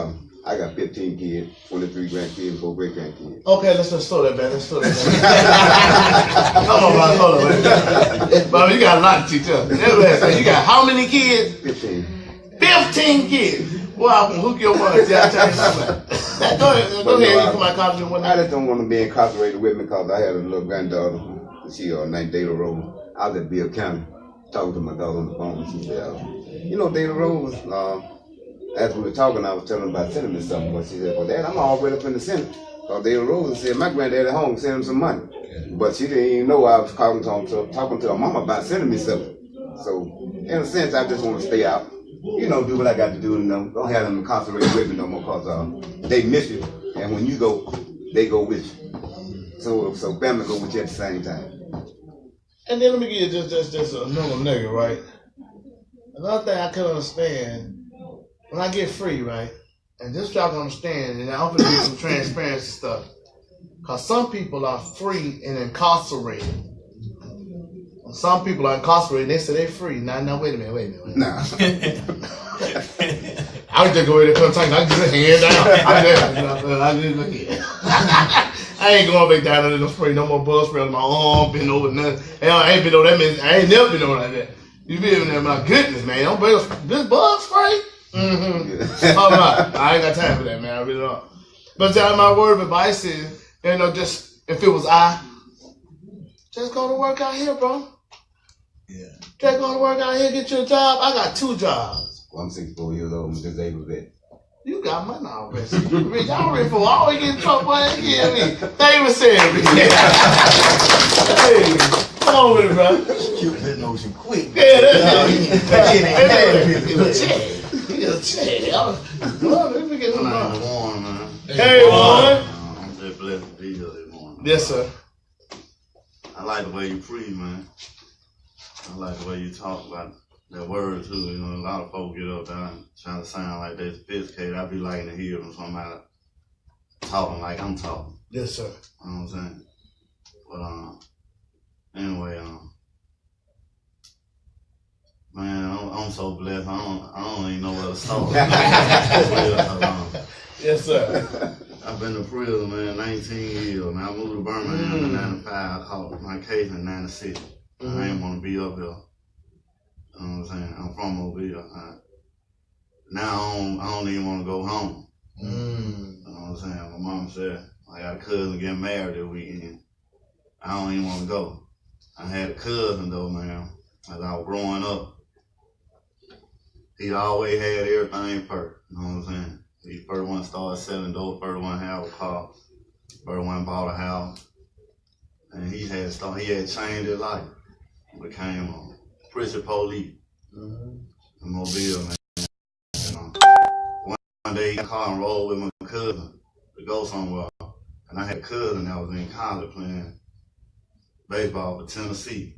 I got 15 kids, 23 grandkids, 4 great grandkids. Okay, let's just slow that, man. Let's slow that, man. Come on, man. Hold on, man. Bobby, you got a lot to teach us. You got how many kids? 15. 15 kids. Well, I'm gonna hook your money. See, I'll tell you something. Go ahead. You come out college and I whatnot. just don't want to be incarcerated with me, because I had a little granddaughter. She named Data Rose. I was at Bill County talking to my daughter on the phone. She said, you know, Data Rose, as we were talking, I was telling her about sending me something. But she said, well, Dad, I'm already up in the Senate. Because Data Rose said, my granddad at home sent him some money. But she didn't even know I was talking to her mama about sending me something. So, in a sense, I just want to stay out. You know, do what I got to do, and don't have them incarcerated with me no more, because they miss you, and when you go, they go with you. So family go with you at the same time. And then let me give you just another nigga, right? Another thing I can understand, when I get free, right? And just so y'all can understand, and I'm gonna do some transparency stuff. Because some people are free and incarcerated. Some people are incarcerated, they say they're free. Now, wait a minute. Nah. I would just go in there sometimes, I just hand down. I ain't going back down there to spray no more bug spray on my arm, been over nothing. Hell, I ain't been over that, I ain't never been over like that. You feel me? My goodness, man. Don't bring this bug spray? All right. I ain't got time for that, man. I really don't. But my word of advice is, just if it was just go to work out here, bro. Yeah. Just go to work out here, get you a job. I got 2 jobs. Well, I'm 64 years old. I'm disabled vet. You got money already. Y'all ready for always get in trouble, boy. Yeah, me. Favorite series. Hey, come on with it, bro. Keep that notion quick. Yeah, that's it. Let me get some money. Hey, boy. I'm just blessed to be here this morning. Yes, sir. I like the way you preach, man. I like the way you talk about that word too. A lot of folks get up there trying to sound like they're sophisticated. I be liking to hear from somebody talking like I'm talking. Yes, sir. You know what I'm saying? But anyway, man, I'm so blessed. I don't even know where to start. Yes, sir. I've been to prison, man, 19 years. Man, I moved to Birmingham in 95. I caught my case in 96. I didn't want to be up here. You know what I'm saying? I'm from Mobile. Now I don't even want to go home. You know what I'm saying? My mom said, I got a cousin getting married this weekend. I don't even want to go. I had a cousin though, man, as I was growing up. He always had everything first. You know what I'm saying? He first one started selling dope, first one had a car, first one bought a house. And he had changed his life. Became a prison police in Mobile, man. One day, I got in the car and rolled with my cousin to go somewhere. And I had a cousin that was in college playing baseball for Tennessee.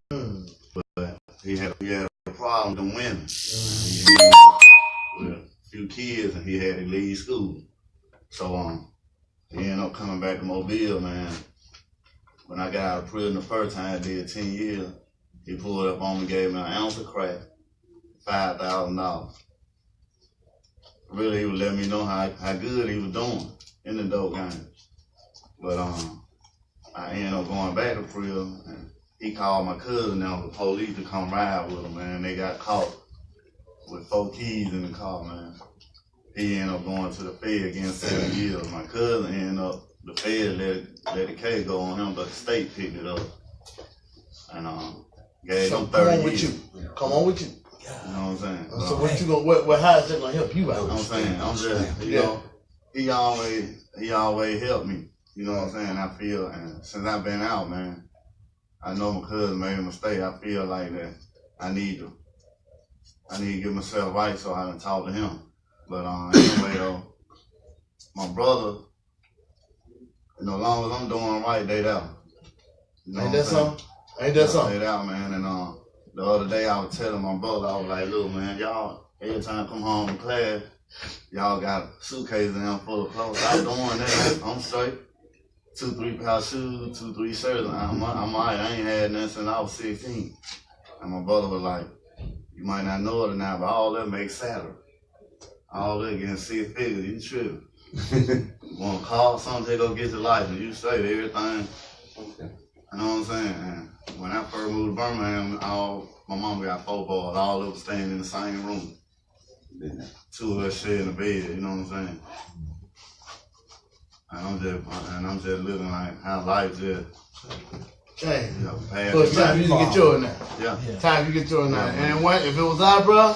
But he had a problem with them women. With a few kids, and he had to leave school. So he ended up coming back to Mobile, man. When I got out of prison the first time, I did 10 years. He pulled up on me, gave me an ounce of crack, $5,000. Really, he was letting me know how good he was doing in the dope game. But I ended up going back to prison, and he called my cousin now, the police, to come ride with him, man. They got caught with 4 keys in the car, man. He ended up going to the Fed getting 7 years. My cousin ended up, the Fed let the case go on him, but the state picked it up. And gave him 30 years. Come on with you. You know what I'm saying? So what you gonna how is that gonna help you out? I'm saying, I'm just, you know, he always helped me. You know what I'm saying? I feel, and since I've been out, man, I know my cousin made a mistake. I feel like that I need to get myself right so I can talk to him. But anyway though, my brother, you know, as long as I'm doing right, they out. You know Ain't that something? Ain't that something? They out, man. And the other day I was telling my brother, I was like, look, man, y'all, every time I come home from class, y'all got suitcases in there full of clothes. I was doing that. I'm straight. 2-3 pair of shoes, 2-3 shirts. I'm all right. I ain't had nothing since I was 16. And my brother was like, you might not know it or not, but all that makes salary. All that getting 6 figures, you tripping. You want to call something, they go get your license. You straight, everything. You know what I'm saying? And when I first moved to Birmingham, my mom got 4 boys. All of them staying in the same room. 2 of us sharing the bed, you know what I'm saying? And I'm just living like how life just. Okay. You know, so it's time you to get yours now. Yeah. Time you get yours now. And what if it was I, bro?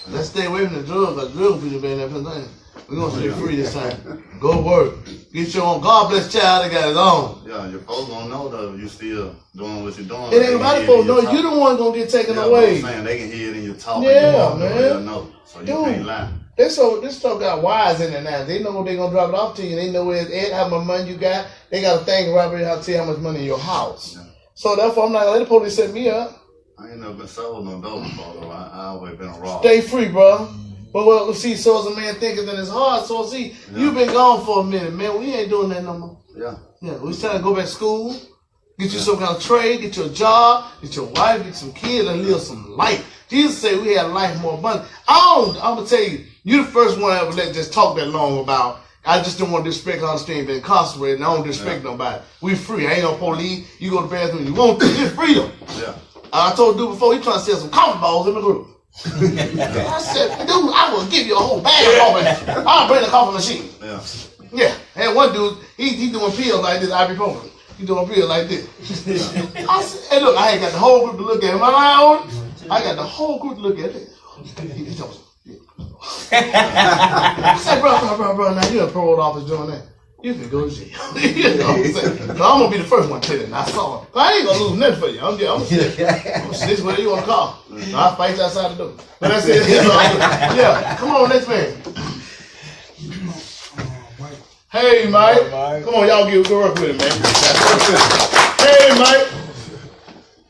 Let's stay away from the drugs, because drug people been there for nothing. We're going to stay free this time. Go work. Get your own. God bless child that got his own. Yeah, your folks gonna know though you still doing what you're doing. It ain't about folks know you the one gonna get taken away. I'm saying they can hear it in your talk. Yeah, man. Know, so you can't lie. This stuff got wires in it now. They know they gonna drop it off to you. They know where it's at, how much money you got. They got a thing right here how to tell you how much money in your house. Yeah. So therefore I'm not gonna let the police set me up. I ain't never been sold no dope before though. I always been a raw. Stay free, bro. But well, see, so is a man thinking in his heart. So see, you've been gone for a minute, man. We ain't doing that no more. Yeah. Yeah, we trying to go back to school, get you some kind of trade, get you a job, get your wife, get some kids, and live some life. Jesus said we had a life more abundant. I'm gonna tell you, you the first one I ever let just talk that long about. I just don't want to disrespect on the stream, been incarcerated, and I don't disrespect nobody. We free. I ain't no police. You go to the bathroom, you want to. It's freedom. Yeah. I told dude before, he trying to sell some coffee balls in the group. I said, dude, I will give you a whole bag of coffee. I'll bring the coffee machine. Yeah. Yeah. And one dude, he doing pills like this, ibuprofen. He doing pills like this. I said, hey, look, I ain't got the whole group to look at him. Am I lying on it? I got the whole group to look at it. I said, bro, now you're a parole officer doing that. You can go to jail. You know what I'm saying? So I'm going to be the first one to tell it. I saw it. I ain't going to lose nothing for you. I'm snitch whatever you want to call. So I'll fight you outside the door. But that's it. Yeah. Come on, next man. Hey, Mike. Come on, y'all get work with it, man. Hey, Mike.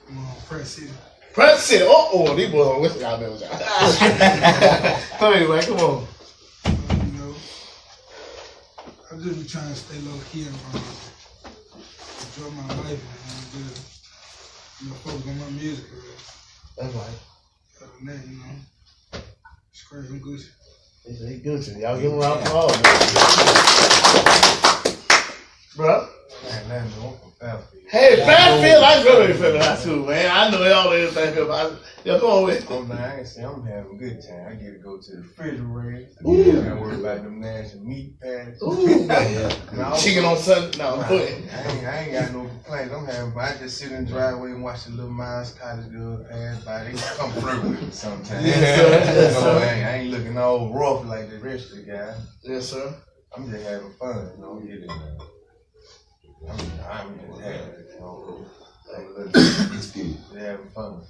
Come on, Press City. Press City. Oh, these boys are whistling out there. So anyway, come on. I'm just trying to stay low key and enjoy my life and just, focus on my music. That's right. Other than that, it's crazy. I'm Gucci. They Gucci. Y'all give them a round of applause, man. Bro. Hey, Fairfield, I go to Fairfield High School, man. I know y'all in Fairfield High School. Yo, come on with it. Oh, man, I ain't say I'm having a good time. I get to go to the refrigerator. I don't worry about them national meat patties. Chicken on Sunday. No, I'm putting. I ain't got no complaints. I just sit in the driveway and watch the little Miles College girl pass by. They come flirt with me sometimes. Yes, sir. Yes, sir. I ain't looking all rough like the rest of the guys. Yes, sir. I'm just having fun. I'm just having it's good. We're having fun.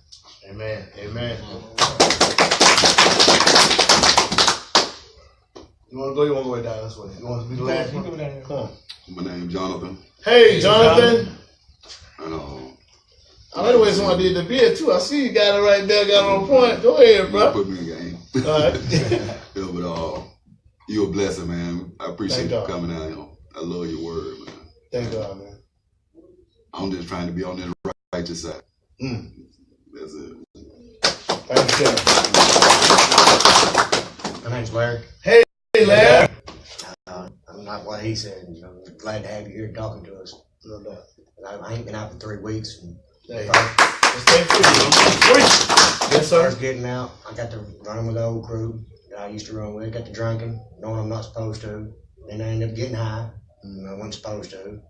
Amen. Amen. You want to go? You want to go down this way? You want to be the last one? Come on. My name's Jonathan. Hey, Jonathan. And I like the way somebody did the beard too. I see you got it right there, got it on point. Go ahead, bro. Put me in the game. All right. Yeah, but you're a blessing, man. I appreciate you coming out. I love your word, man. Thank God, man. I'm just trying to be on the righteous side. That's it. Thank you. My name's Larry. Hey, Larry. I'm not what he said. I'm glad to have you here talking to us. No doubt. I ain't been out for 3 weeks. And Stay free. Yes, sir. First getting out, I got to running with the old crew that I used to run with. Got to drinking, knowing I'm not supposed to. Then I ended up getting high, and I wasn't supposed to.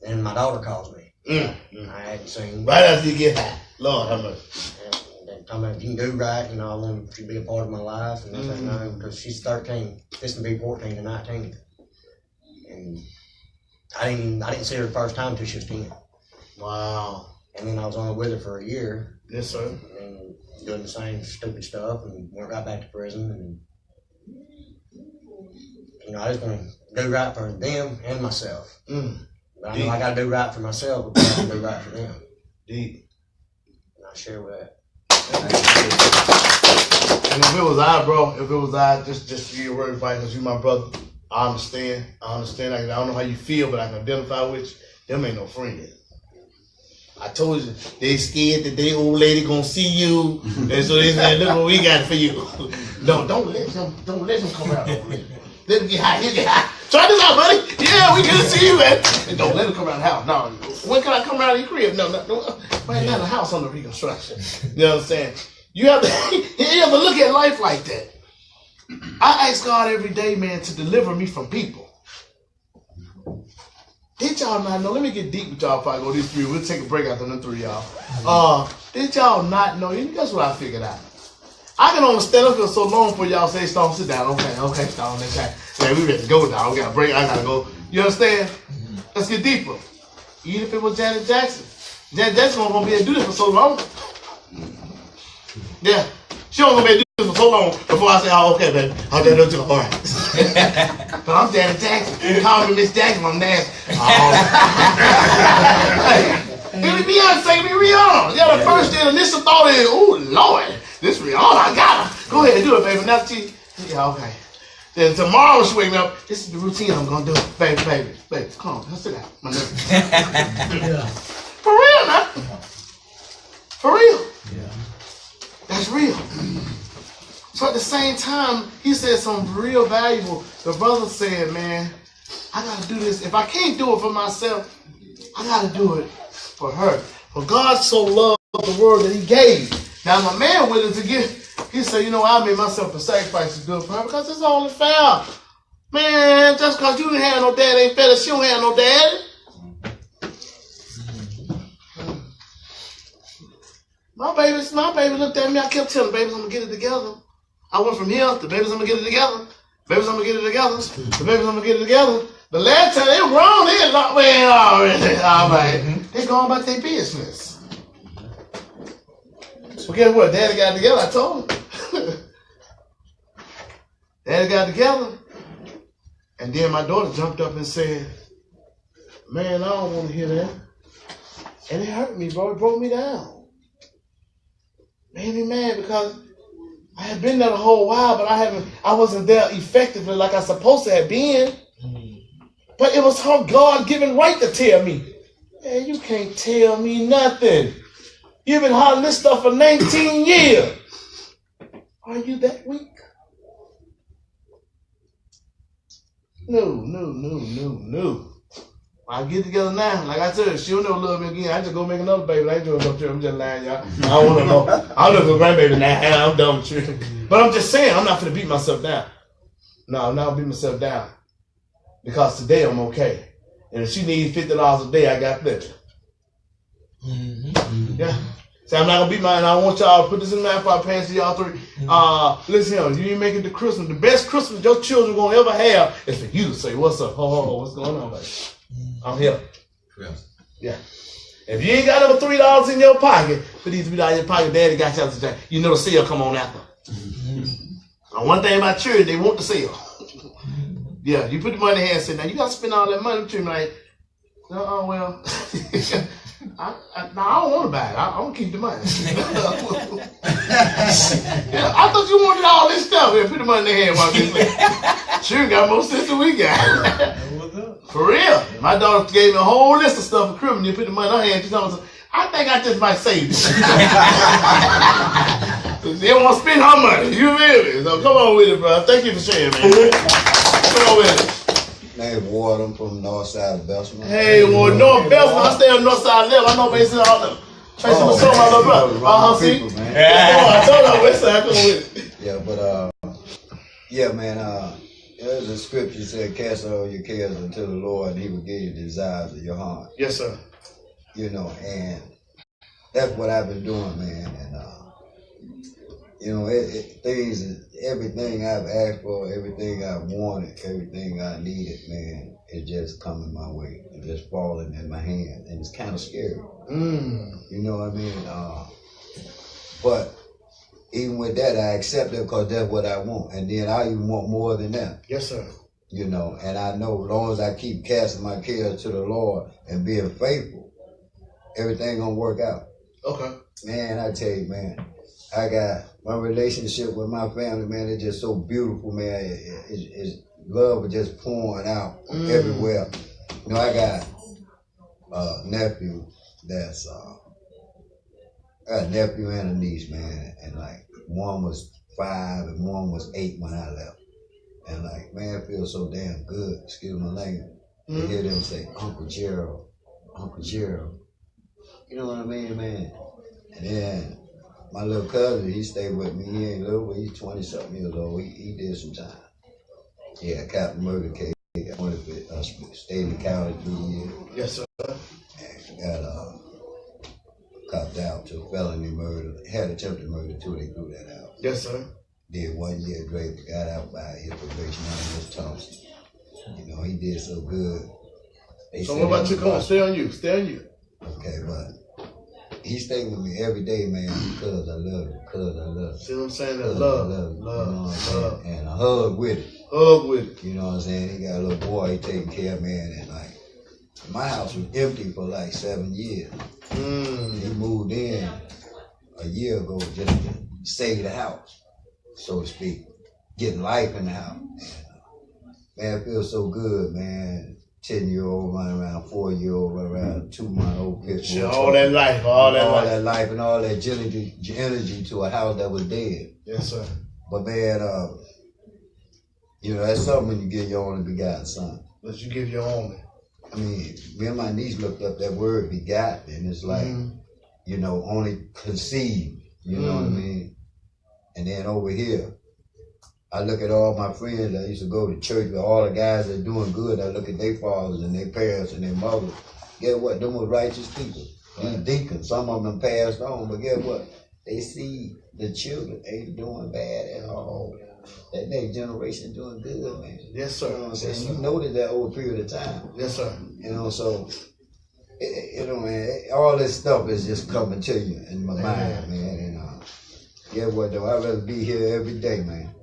Then my daughter calls me. I hadn't seen. Right after you get high. Lord, how much? And told me if you can do right, I want you to be a part of my life. And I said no, because she's 13. This will be 14 to 19. And I didn't see her the first time until she was 10. Wow. And then I was only with her for a year. Yes, sir. And doing the same stupid stuff and went right back to prison. And I just want to do right for them and myself. But I know I got to do right for myself before I can do right for them. Deep. And I share with that. And if it was I, bro, just to give you a word of advice, because you my brother, I understand. I don't know how you feel, but I can identify with you. Them ain't no friend. I told you, they scared that their old lady gonna see you, and so they said, look what we got for you. No, don't let him come out. Let him get high, he'll get high. Try this out, buddy. Yeah, we good to see you, man. And don't let him come around the house. No, when can I come around your crib? No. Right now, the house under reconstruction. You know what I'm saying? You have to look at life like that. I ask God every day, man, to deliver me from people. Did y'all not know? Let me get deep with y'all before I go these 3. We'll take a break after them 3, y'all. Did y'all not know? Guess what I figured out? I can only stand up here so long for y'all say, Stone, sit down. Okay, Stone, that's right. Man, we ready to go now. We got a break. I gotta go. You understand? Let's get deeper. Even if it was Janet Jackson. Janet Jackson wasn't gonna be able to do this for so long. Yeah. She wasn't gonna be able to do this for so long before I say, oh, okay, baby. I'll do it. All right. But I'm Janet Jackson. Call me Miss Jackson. I'm nasty. Give me Beyonce, give me Rihanna. Yeah, the first initial thought is, oh, Lord, this Rihanna, I got her. Go ahead and do it, baby. Now she, yeah, okay. Then tomorrow she wake me up. This is the routine I'm gonna do. Baby, come on, let's sit down. My nigga. Yeah. For real, man. For real. Yeah. That's real. So at the same time, he said something real valuable. The brother said, man, I gotta do this. If I can't do it for myself, I gotta do it for her. For God so loved the world that he gave. Now my man willing to give. He said, I made myself a sacrifice to do it for her because it's only fair. Man, just because you didn't have no dad ain't fair that she don't have no daddy. My baby looked at me. I kept telling babies I'm going to get it together. I went from here to babies I'm going to get it together. Babies I'm going to get it together. The babies I'm going to get it together. The last time they were grown, they had locked me already. All right. They going about their business. So guess what? Daddy got together. I told him. Daddy got together. And then my daughter jumped up and said, man, I don't want to hear that. And it hurt me, bro. It broke me down. Made me mad because I had been there the whole while, but I wasn't there effectively like I supposed to have been. But it was her God-given right to tell me, man, you can't tell me nothing. You've been hollering this stuff for 19 years. Are you that weak? No. I get together now. Like I said, she'll never love me again. I just go make another baby. I ain't doing no I'm just lying, y'all. I don't want to know. I'll look for a grandbaby now. I'm done with you. But I'm just saying, I'm not going to beat myself down. No, I'm not going to beat myself down. Because today I'm okay. And if she needs $50 a day, I got plenty. Yeah. So I'm not going to beat mine. I want y'all to put this in my fire pants to y'all 3. Listen here, you ain't making the Christmas. The best Christmas your children going to ever have is for you to say, what's up? What's going on, baby? I'm here. Yeah. If you ain't got over $3 in your pocket, put these $3 in your pocket, daddy got you out today. You know the sale come on after. Now, one thing about church, they want to sell. Yeah, you put the money in the hand and say, now you got to spend all that money. I'm like, well, I don't want to buy it. I want to keep the money. Yeah, I thought you wanted all this stuff. Here, put the money in the hand while this sure got more sense than we got. For real. My daughter gave me a whole list of stuff for criminal. You put the money in her hand. She told me, I think I just might save it. They don't want to spend her money. You feel me? So come on with it, bro. Thank you for sharing, man. Come on with it. Name Ward, I'm from the north side of Bessemer. Hey, well, North Bessemer, I stay on the north side level. I know basically all the Tracy was talking about my brother. See? I told her west side, come with it. Yeah, but yeah, man, there's a scripture that said, cast all your cares unto the Lord, and he will give you the desires of your heart. Yes, sir. You know, and that's what I've been doing, man. And you know, everything I've asked for, everything I've wanted, everything I needed, man, is just coming my way and just falling in my hand, and it's kind of scary. You know what I mean? But even with that, I accept it because that's what I want, and then I even want more than that. Yes, sir. You know, and I know as long as I keep casting my cares to the Lord and being faithful, everything gonna work out. Okay. Man, I tell you, man, I got my relationship with my family, man, it's just so beautiful, man. It's love is just pouring out everywhere. You know, I got a nephew that's I got a nephew and a niece, man, and like one was 5 and one was 8 when I left. And like, man, it feels so damn good, excuse my language, to hear them say, Uncle Gerald, Uncle Gerald. You know what I mean, man? And then my little cousin, he stayed with me. He ain't little, but he's 20-something years old. He did some time. Yeah, Captain Murder case. I went to stayed in the county 3 years. Yes, sir. And got copped out to felony murder. Had attempted murder too. They threw that out. Yes, sir. Did 1 year Drake. Got out by his probation on Miss Thompson. You know, he did so good. So what about you? Come on, stay on you. Stay on you. Okay, but he stayed with me every day, man, because I love him. Because I love him. See what I'm saying? That love. You know what I'm saying? And a hug with it. Hug with it. You know what I'm saying? He got a little boy, he taking care of, man, and like, my house was empty for like 7 years. He moved in a year ago just to save the house, so to speak, getting life in the house. Man, it feels so good, man. 10-year-old running around, 4-year-old running around, 2-month-old pit bull. All that life, all that life, and all that energy to a house that was dead. Yes, sir. But man, you know, that's something when you get your only begotten son. But you give your only. I mean, me and my niece looked up that word begotten, and it's like, you know, only conceived. You know what I mean? And then over here, I look at all my friends. I used to go to church with all the guys that are doing good. I look at their fathers and their parents and their mothers. Guess what? Them were righteous people. These deacons, some of them passed on, but guess what? They see the children ain't doing bad at all. That next generation doing good, man. Yes, sir. You know what I'm saying? You noticed that over a period of time. Yes, sir. You know, so, you know, man, all this stuff is just coming to you in my mind, man. And yeah, what though? I'd rather be here every day, man.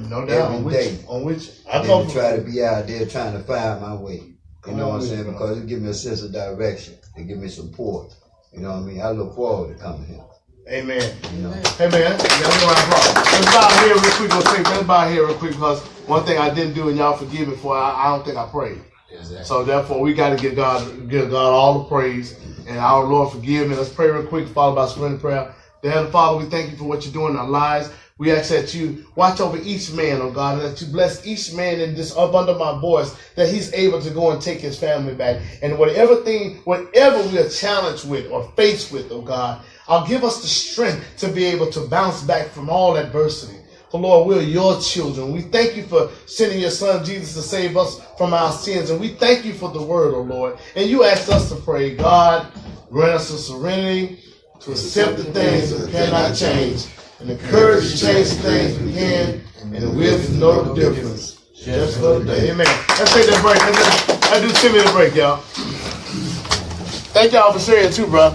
No doubt. Every day. On which I come try to be out there trying to find my way. You know what I'm saying? Because it gives me a sense of direction. It gives me support. You know what I mean? I look forward to coming here. Amen. You know? Hey man, let's bow here real quick. Let's bow here real quick because one thing I didn't do, and y'all forgive me for, I don't think I prayed. Exactly. So therefore, we got to give God all the praise, and our Lord forgive me. Let's pray real quick, followed by surrender prayer. Dear Heavenly Father, we thank you for what you're doing in our lives. We ask that you watch over each man, oh God, and that you bless each man in this up under my voice, that he's able to go and take his family back. And whatever we are challenged with or faced with, oh God, I'll give us the strength to be able to bounce back from all adversity. For Lord, we're your children. We thank you for sending your son Jesus to save us from our sins. And we thank you for the word, oh Lord. And you asked us to pray, God, grant us the serenity to accept the things that we cannot change, and the courage to change the things we can, and the will to know the difference just for the day. Amen. Let's take that break. Let's do 10-minute break, y'all. Thank y'all for sharing too, bro.